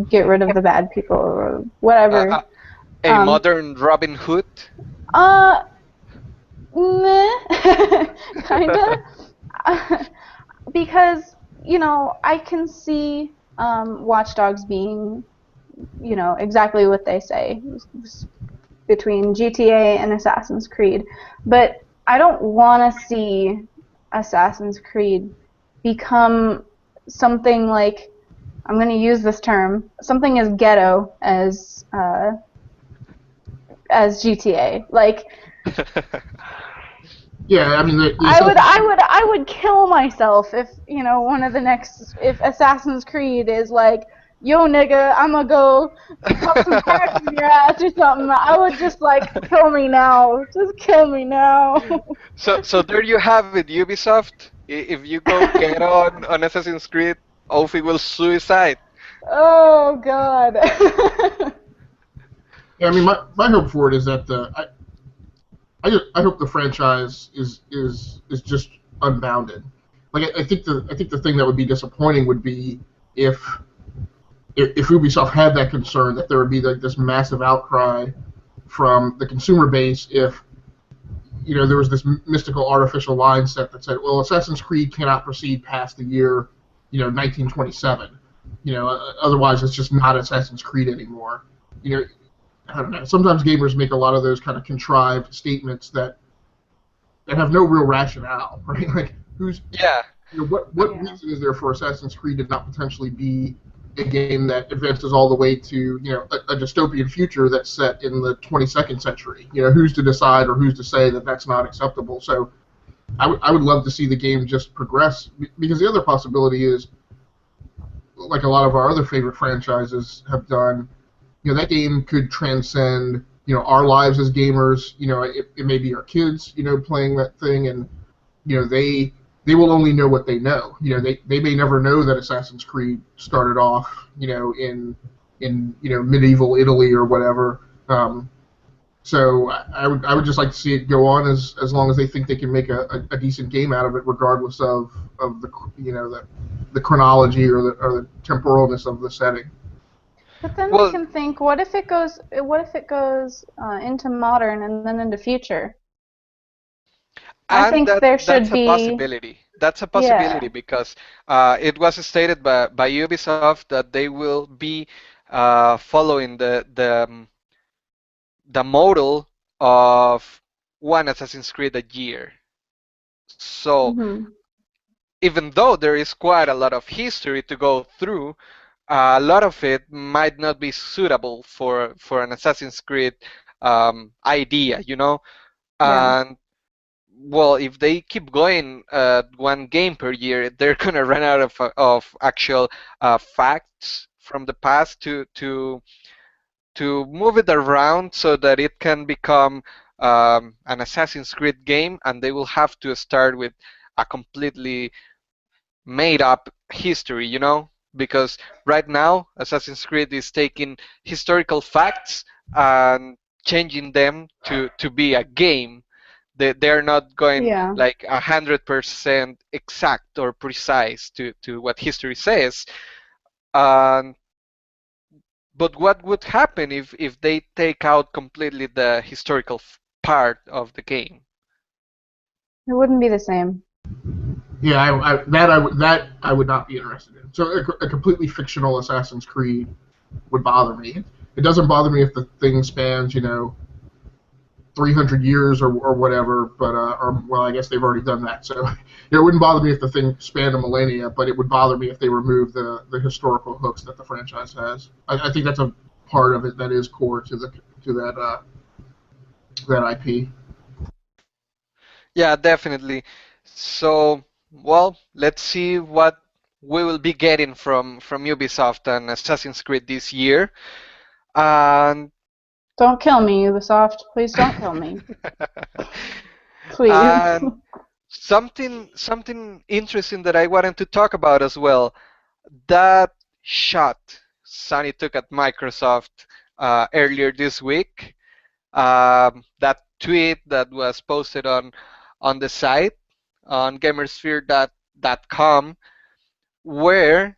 get rid of the bad people or uh, whatever. uh, a Um, modern Robin Hood. uh, Meh, kinda, because I can see Watch Dogs being exactly what they say between GTA and Assassin's Creed, but I don't want to see Assassin's Creed become something like, I'm going to use this term, something as ghetto as GTA. Like, Yeah, I mean, I would kill myself if if Assassin's Creed is like, yo nigga, I'ma go pop some tax in your ass or something. I would just like, kill me now, just kill me now. So there you have it, Ubisoft. If you go get on Assassin's Creed, Ophi will suicide. Oh God. Yeah, I mean, my hope for it is that I hope the franchise is just unbounded. Like I think the thing that would be disappointing would be if if Ubisoft had that concern that there would be like this massive outcry from the consumer base if there was this mystical artificial line set that said, well, Assassin's Creed cannot proceed past the year 1927. Otherwise it's just not Assassin's Creed anymore. You know, I don't know. Sometimes gamers make a lot of those kind of contrived statements that have no real rationale, right? Like who's Yeah, what Yeah. reason is there for Assassin's Creed to not potentially be a game that advances all the way to a dystopian future that's set in the 22nd century? Who's to decide or who's to say that that's not acceptable? So I would love to see the game just progress because the other possibility is like a lot of our other favorite franchises have done. That game could transcend our lives as gamers. It may be our kids playing that thing, and they will only know what they know. They may never know that Assassin's Creed started off in medieval Italy or whatever. So I would just like to see it go on as long as they think they can make a decent game out of it, regardless of the chronology or the temporalness of the setting. But then we well, can think, what if it goes into modern and then into future? I and think there that's should a be, possibility. That's a yeah. possibility because it was stated by Ubisoft that they will be following the model of one Assassin's Creed a year. So Hmm. even though there is quite a lot of history to go through, a lot of it might not be suitable for an Assassin's Creed idea, you know. Yeah. And well, if they keep going one game per year, they're gonna run out of actual facts from the past to move it around so that it can become an Assassin's Creed game, and they will have to start with a completely made up history, you know? Because right now, Assassin's Creed is taking historical facts and changing them to be a game. They're not going Yeah. like 100% exact or precise to what history says. Um, but what would happen if they take out completely the historical part of the game? It wouldn't be the same. Yeah, that I would not be interested in. So a completely fictional Assassin's Creed would bother me. It doesn't bother me if the thing spans 300 years or whatever, but or well, I guess they've already done that. So it wouldn't bother me if the thing spanned a millennia, but it would bother me if they removed the historical hooks that the franchise has. I think that's a part of it that is core to that IP. Yeah, definitely. So, well, let's see what we will be getting from Ubisoft and Assassin's Creed this year. And Don't kill me, Ubisoft. Please don't kill me. Please. and something interesting that I wanted to talk about as well. That shot Sony took at Microsoft earlier this week. That tweet that was posted on the site on GamersSphere.com, where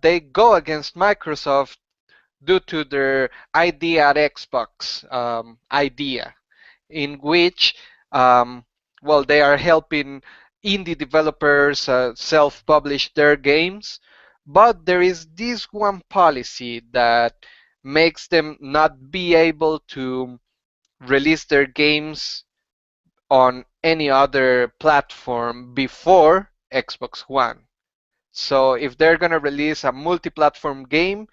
they go against Microsoft due to their idea at Xbox idea, in which well, they are helping indie developers self-publish their games, but there is this one policy that makes them not be able to release their games on any other platform before Xbox One. So if they're going to release a multi-platform game,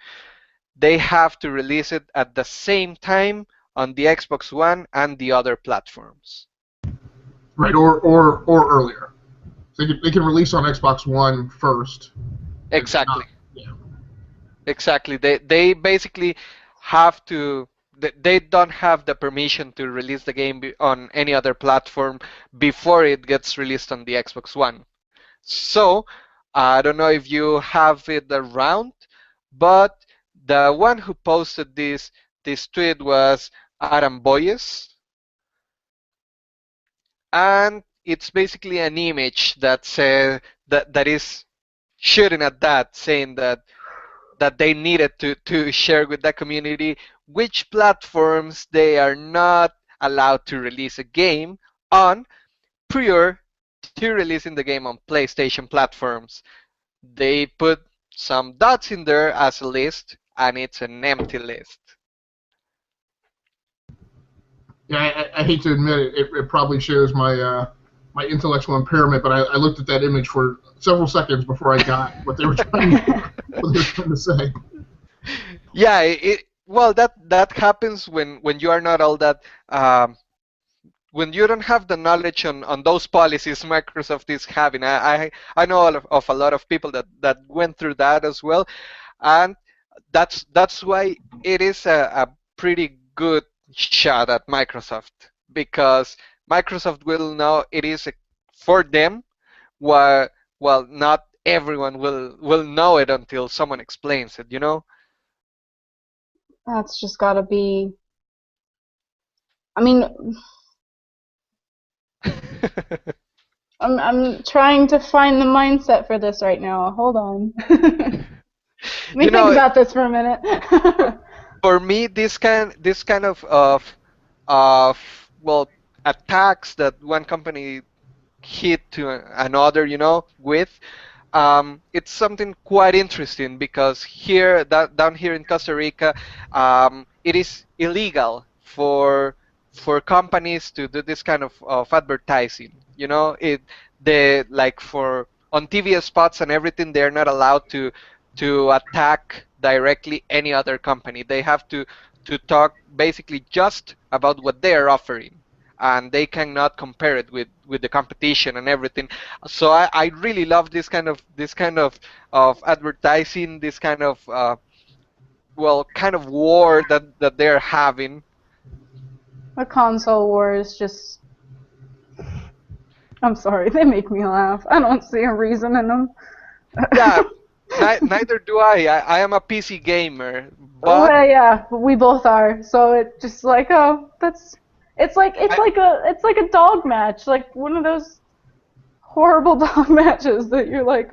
they have to release it at the same time on the Xbox One and the other platforms. Right, or earlier. So they can release on Xbox One first. It's Exactly. not. Yeah. Exactly. They basically have to they don't have the permission to release the game on any other platform before it gets released on the Xbox One. So I don't know if you have it around, but the one who posted this tweet was Adam Boyes, and it's basically an image that says that is shooting at that, saying that they needed to share with that community which platforms they are not allowed to release a game on prior to releasing the game on PlayStation platforms. They put some dots in there as a list, and it's an empty list. Yeah, I hate to admit it, it probably shows my intellectual impairment, but I looked at that image for several seconds before I got what they were trying to say. Yeah, well, that happens when you are not all that when you don't have the knowledge on those policies Microsoft is having. I know of a lot of people that went through that as well, and that's why it is a pretty good shot at Microsoft, because Microsoft will know it is for them, while not everyone will know it until someone explains it, you know? That's just gotta be. I mean, I'm trying to find the mindset for this right now. Hold on. Let me You think know, about this for a minute. for me, this kind of well, attacks that one company hit to another, with, it's something quite interesting, because here, down here in Costa Rica, it is illegal for companies to do this kind of advertising. The like for on TV spots and everything, they're not allowed to attack directly any other company. They have to talk basically just about what they are offering, and they cannot compare it with the competition and everything. So I really love this kind of advertising, this kind of kind of war that they're having. The console wars just. I'm sorry, they make me laugh. I don't see a reason in them. Yeah, neither do I am a PC gamer, but Well, yeah, we both are. So it's just like, oh, that's. I, It's like a dog match, like one of those horrible dog matches that you're like.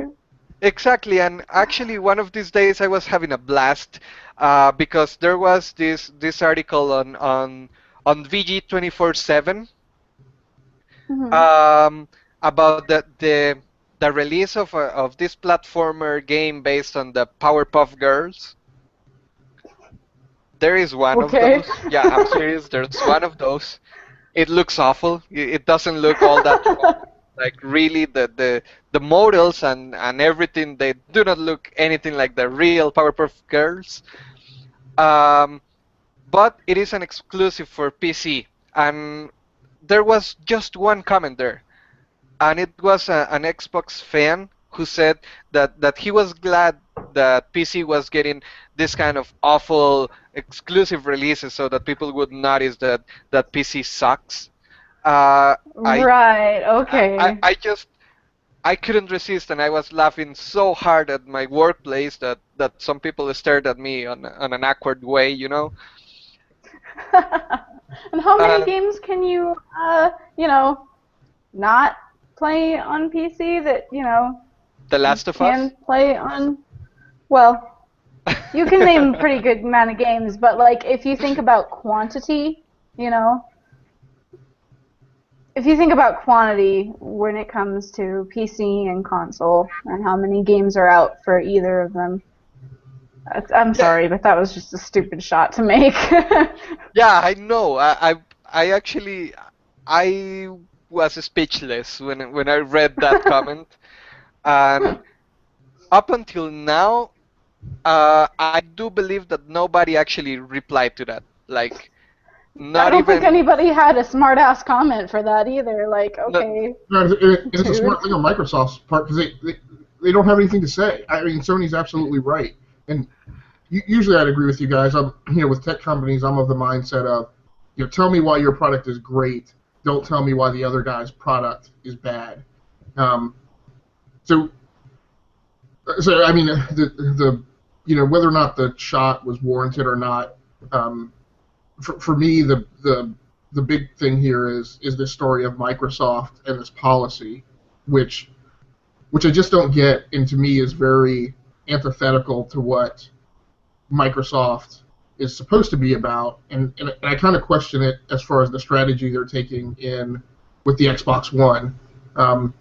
exactly. And actually, one of these days I was having a blast, because there was this article on VG 24/7, Mhm. um, about the release of this platformer game based on the Powerpuff Girls. There is one of Okay. those. Yeah, I'm serious. There's one of those. It looks awful. It doesn't look all that fun. Like, really, the models and everything, they do not look anything like the real Powerpuff Girls. Um, but it is an exclusive for PC, and there was just one comment there, and it was an Xbox fan who said that he was glad that PC was getting this kind of awful exclusive releases, so that people would notice that PC sucks. Uh, I, Right. I I Okay. I just I couldn't resist, and I was laughing so hard at my workplace that some people stared at me on an awkward way, you know. And how many And games can you, not play on PC that, The you Last of Us. can play on? Well, you can name a pretty good amount of games, but like if you think about quantity, you know, if you think about quantity when it comes to PC and console and how many games are out for either of them, I'm Yeah, sorry, but that was just a stupid shot to make. yeah, I know. I actually I was speechless when I read that comment, and up until now, I do believe that nobody actually replied to that. Like, I not don't think even. anybody had a smart ass comment for that either. Like, Not, okay, No, it's a dude. smart thing on Microsoft's part because they don't have anything to say. I mean, Sony's absolutely right, and usually I'd agree with you guys. With tech companies, I'm of the mindset of, tell me why your product is great. Don't tell me why the other guy's product is bad. Um, So, so I mean, whether or not the shot was warranted or not, for me, the big thing here is this story of Microsoft and this policy, which which I just don't get, and to me is very antithetical to what Microsoft is supposed to be about, and I kind of question it as far as the strategy they're taking in with the Xbox One. Um,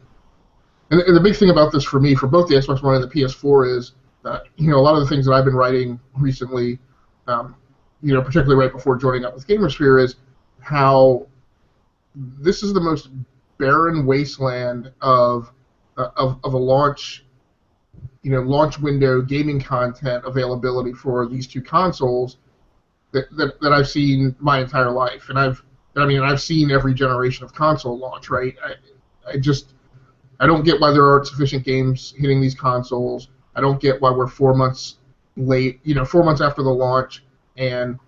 and the big thing about this for me, for both the Xbox One and the PS4, is that a lot of the things that I've been writing recently, um, particularly right before joining up with GamerSphere, is how this is the most barren wasteland of a launch window gaming content availability for these two consoles that I've seen my entire life, and I've seen every generation of console launch, right? I don't get why there aren't sufficient games hitting these consoles. I don't get why we're 4 months late, 4 months after the launch, and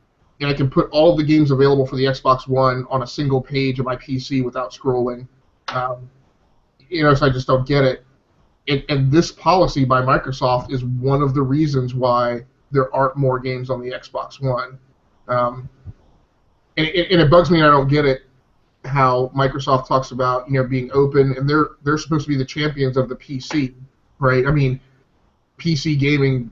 I can put all of the games available for the Xbox One on a single page of my PC without scrolling. Um, so I just don't get it. And this policy by Microsoft is one of the reasons why there aren't more games on the Xbox One. Um, and it bugs me, and I don't get it, how Microsoft talks about being open, and they're supposed to be the champions of the PC, right? I mean, PC gaming,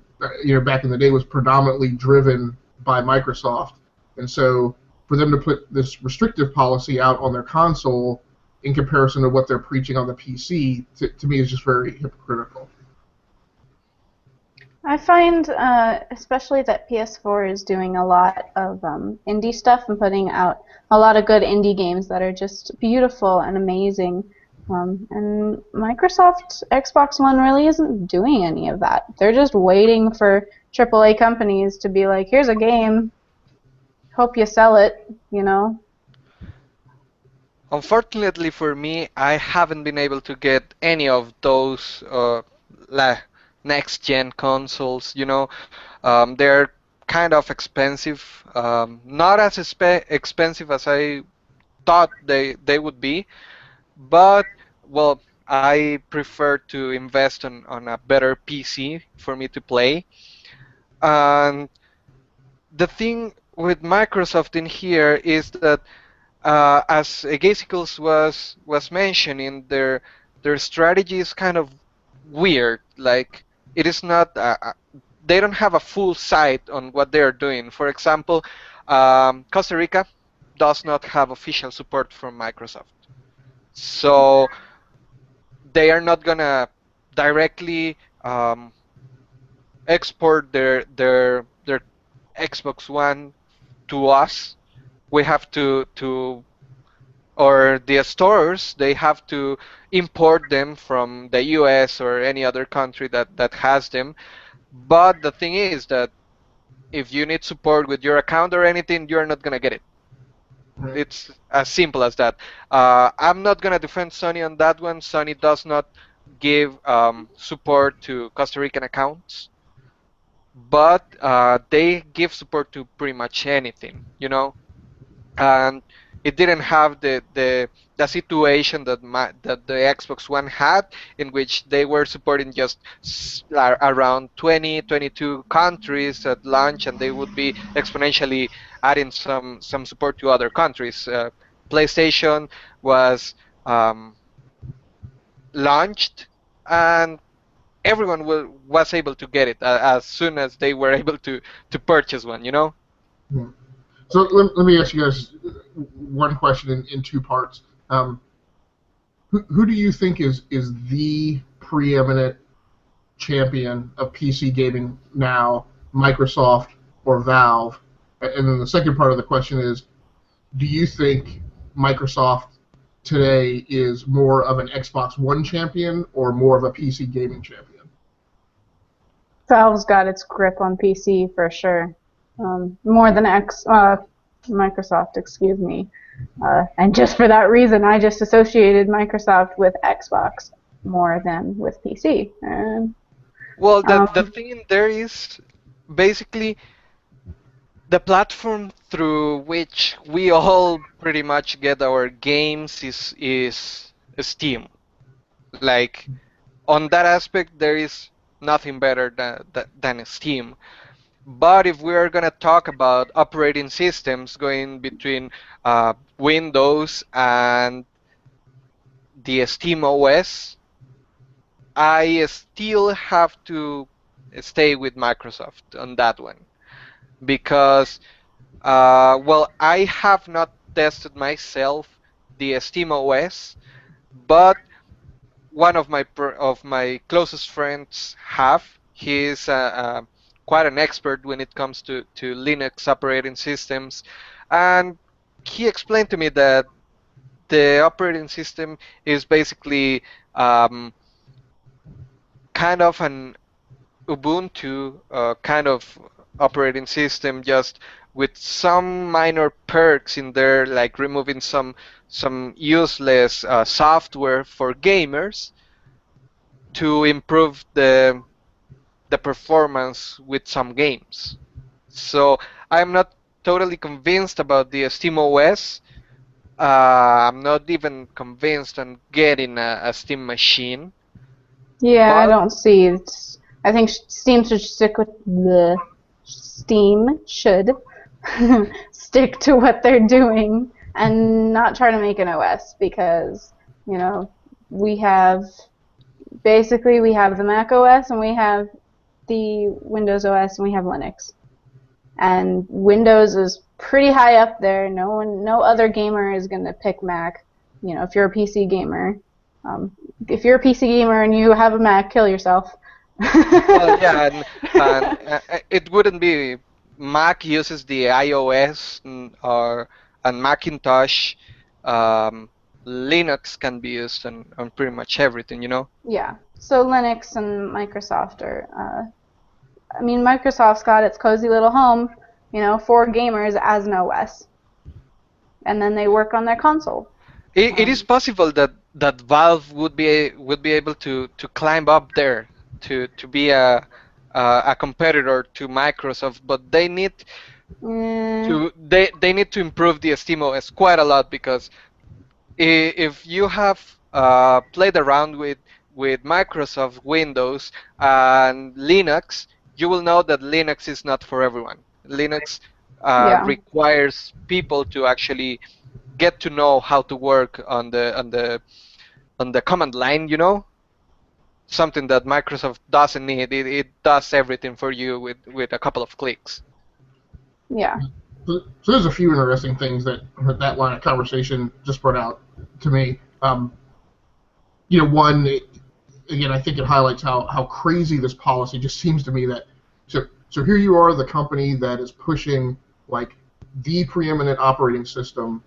back in the day was predominantly driven by Microsoft, and so for them to put this restrictive policy out on their console in comparison to what they're preaching on the PC, to me is just very hypocritical. I find, especially that PS4 is doing a lot of indie stuff and putting out a lot of good indie games that are just beautiful and amazing. And Microsoft Xbox One really isn't doing any of that. They're just waiting for AAA companies to be like, here's a game, hope you sell it, Unfortunately for me, I haven't been able to get any of those next-gen consoles. They're kind of expensive. Not as expensive as I thought they would be, but well, I prefer to invest on a better PC for me to play. And the thing with Microsoft in here is that as Gaisicles was mentioning, their strategy is kind of weird. Like it is not. They don't have a full sight on what they are doing. For example, Costa Rica does not have official support from Microsoft, so they are not gonna directly export their Xbox One to us. We have to or the stores, they have to import them from the US or any other country that has them. But the thing is that if you need support with your account or anything, you're not gonna get it. Right. It's as simple as that. I'm not gonna defend Sony on that one. Sony does not give support to Costa Rican accounts, but they give support to pretty much anything. And it didn't have the situation that the Xbox One had, in which they were supporting just around 20, 22 countries at launch, and they would be exponentially adding some support to other countries. PlayStation was um, launched, and everyone was able to get it as soon as they were able to purchase one. Yeah. So let me ask you guys one question in two parts. Who do you think is the preeminent champion of PC gaming now, Microsoft or Valve? And then the second part of the question is, do you think Microsoft today is more of an Xbox One champion or more of a PC gaming champion? Valve's got its grip on PC for sure. More than Microsoft, excuse me. And just for that reason, I just associated Microsoft with Xbox more than with PC. Well, the thing in there is basically the platform through which we all pretty much get our games is Steam. Like On that aspect, there is nothing better than Steam. But if we are going to talk about operating systems going between Windows and the Steam OS, I still have to stay with Microsoft on that one because, well, I have not tested myself the Steam OS, but one of my closest friends have. He's quite an expert when it comes to Linux operating systems, and he explained to me that the operating system is basically um, kind of an Ubuntu kind of operating system, just with some minor perks in there, like removing some useless software for gamers to improve the performance with some games. So I'm not totally convinced about the SteamOS. I'm not even convinced on getting a Steam machine, Yeah, I but don't see it's. I think Steam should stick with the Steam should stick to what they're doing and not try to make an OS because you know we have basically we have the Mac OS and we have the Windows OS and we have Linux. And Windows is pretty high up there. No other gamer is gonna pick Mac. You know, if you're a PC gamer, if you're a PC gamer and you have a Mac, kill yourself. well, yeah, and it wouldn't be Mac uses the iOS and Macintosh. Um, Linux can be used on pretty much everything, you know. Yeah. So Linux and Microsoft are. I mean, Microsoft's got its cozy little home, for gamers as an OS, and then they work on their console. It is possible that Valve would be able to climb up there to be a competitor to Microsoft, but Mm, they need to improve the SteamOS quite a lot because if you have played around with Microsoft Windows and Linux, you will know that Linux is not for everyone. Linux yeah. requires people to actually get to know how to work on the command line, you know, something that Microsoft doesn't need. It does everything for you with a couple of clicks. Yeah. So there's a few interesting things that line of conversation just brought out to me. One, again, I think it highlights how crazy this policy just seems to me that so here you are, the company that is pushing like the preeminent operating system,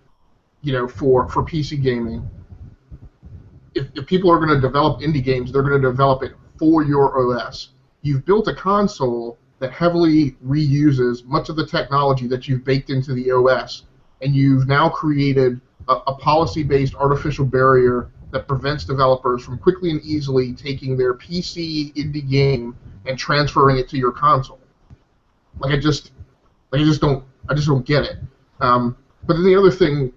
for PC gaming. If people are going to develop indie games, they're going to develop it for your OS. You've built a console that heavily reuses much of the technology that you've baked into the OS, and you've now created a policy-based artificial barrier that prevents developers from quickly and easily taking their PC indie game and transferring it to your console. I just don't get it. But then the other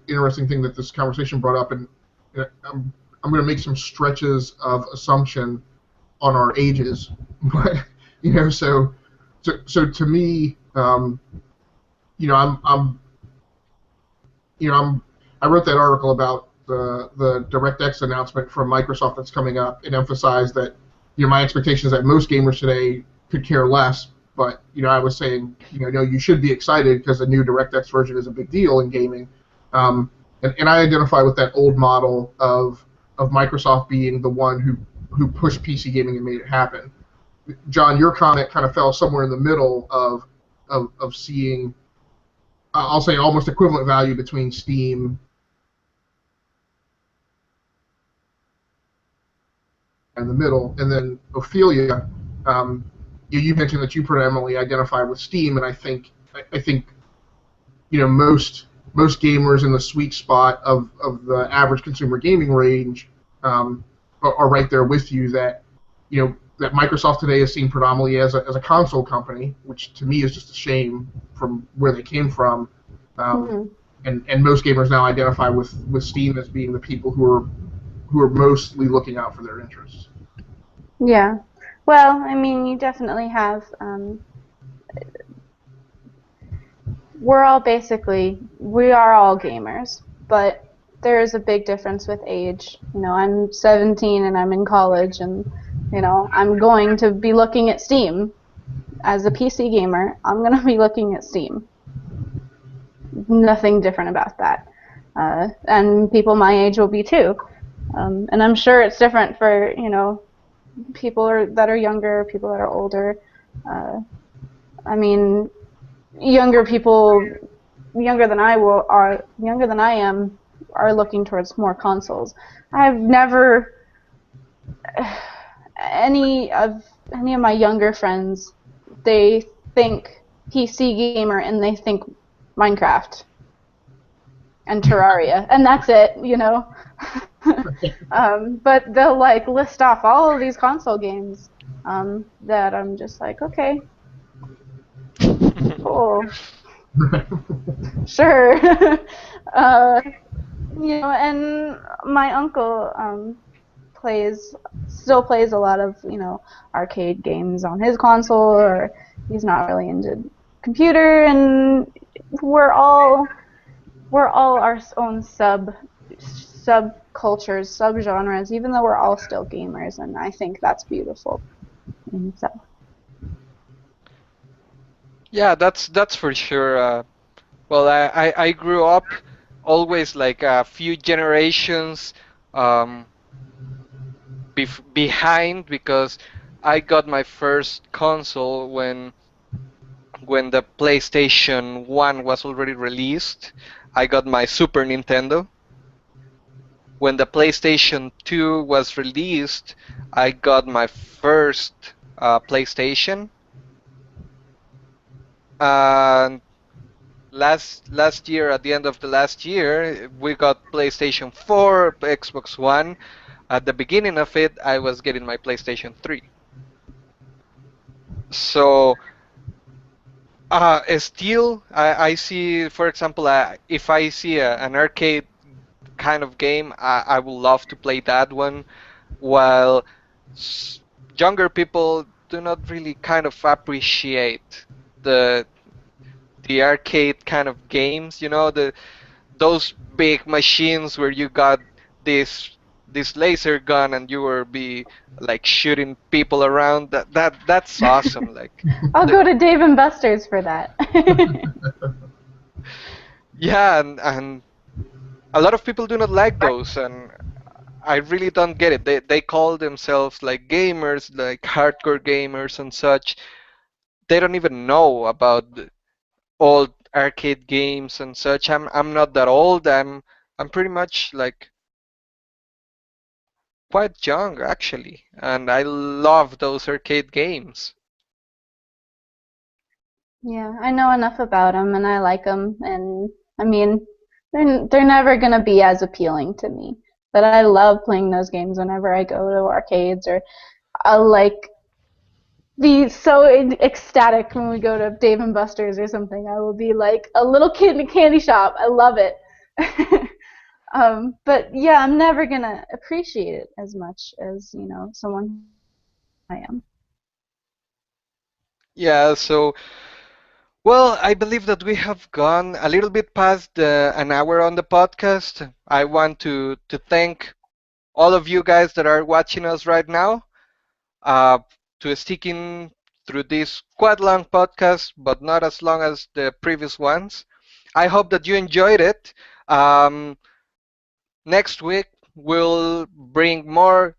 interesting thing that this conversation brought up, and I'm going to make some stretches of assumption on our ages, but so to me, I wrote that article about the DirectX announcement from Microsoft that's coming up, and emphasized that my expectation is that most gamers today could care less. But I was saying no, you should be excited because the new DirectX version is a big deal in gaming. And I identify with that old model of Microsoft being the one who pushed PC gaming and made it happen. John, your comment kind of fell somewhere in the middle of seeing, I'll say, almost equivalent value between Steam and the middle, and then Ophelia. You mentioned that you predominantly identify with Steam, and I think most gamers in the sweet spot of the average consumer gaming range are right there with you. That that Microsoft today is seen predominantly as a console company, which to me is just a shame from where they came from. Mm-hmm. And most gamers now identify with Steam as being the people who are mostly looking out for their interests. Yeah. Well, I mean, you definitely have. We are all gamers, but there is a big difference with age. You know, I'm 17 and I'm in college, and I'm going to be looking at Steam as a PC gamer. I'm going to be looking at Steam. Nothing different about that. And people my age will be too. And I'm sure it's different for that are younger, people that are older. Uh, I mean, younger people, younger than I am, are looking towards more consoles. I've never any of my younger friends, they think PC gamer and they think Minecraft and Terraria, and that's it, but they'll like list off all of these console games that I'm just like, okay, cool, sure. uh, and my uncle plays still plays a lot of arcade games on his console, or he's not really into computer, and we're all our own subcultures, subgenres, even though we're all still gamers, and I think that's beautiful in itself. Yeah, that's for sure. Well, I grew up always like a few generations um, behind because I got my first console when the PlayStation 1 was already released. I got my Super Nintendo. When the PlayStation 2 was released, I got my first PlayStation. And last year, at the end of the last year, we got PlayStation 4, Xbox One. At the beginning of it, I was getting my PlayStation 3. So, still, I see, for example, if I see an arcade kind of game, I would love to play that one, while s- younger people do not really kind of appreciate the the arcade kind of games, those big machines where you got this this laser gun and you were be like shooting people around. That's awesome. Like I'll the go to Dave and Buster's for that. yeah, and a lot of people do not like those, and I really don't get it. They call themselves like gamers, like hardcore gamers and such. They don't even know about the old arcade games and such. I'm not that old. I'm pretty much like quite young actually, and I love those arcade games. Yeah, I know enough about them, and I like them, and I mean, they're never gonna be as appealing to me. But I love playing those games whenever I go to arcades, or I'll like be so ecstatic when we go to Dave and Buster's or something. I will be like a little kid in a candy shop. I love it. But yeah, I'm never gonna appreciate it as much as someone I am. Yeah, so well, I believe that we have gone a little bit past an hour on the podcast. I want to thank all of you guys that are watching us right now, uh, to sticking through this quite long podcast, but not as long as the previous ones. I hope that you enjoyed it. Um, Next week we'll bring more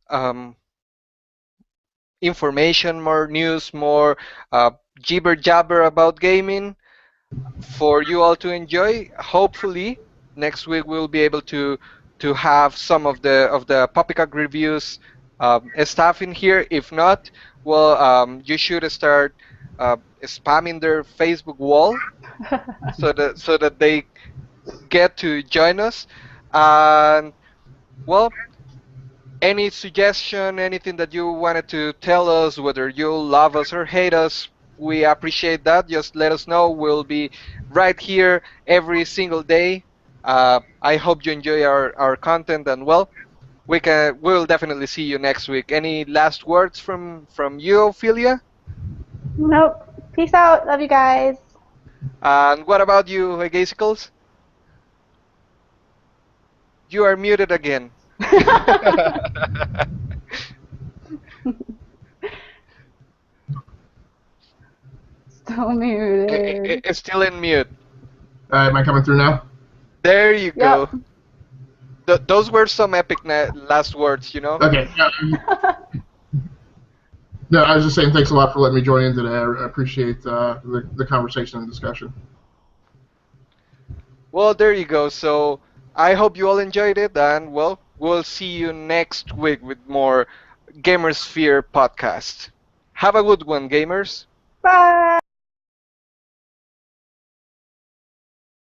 information, more news, more jibber jabber about gaming for you all to enjoy. Hopefully, next week we'll be able to have some of the poppycock reviews stuff in here. If not, well, you should start spamming their Facebook wall so that they get to join us. And well, any suggestion, anything that you wanted to tell us, whether you love us or hate us, we appreciate that. Just let us know. We'll be right here every single day. I hope you enjoy our content, and well, we'll definitely see you next week. Any last words from you, Ophelia? Nope. Peace out. Love you guys. And what about you, Gasicles? You are muted again. Still muted. It's still in mute. Am I coming through now? There you go. Yep. Those were some epic last words, you know? Okay. No, I was just saying thanks a lot for letting me join in today. I appreciate the conversation and discussion. Well, there you go. So I hope you all enjoyed it, and well, we'll see you next week with more GamerSphere Podcast. Have a good one, gamers. Bye.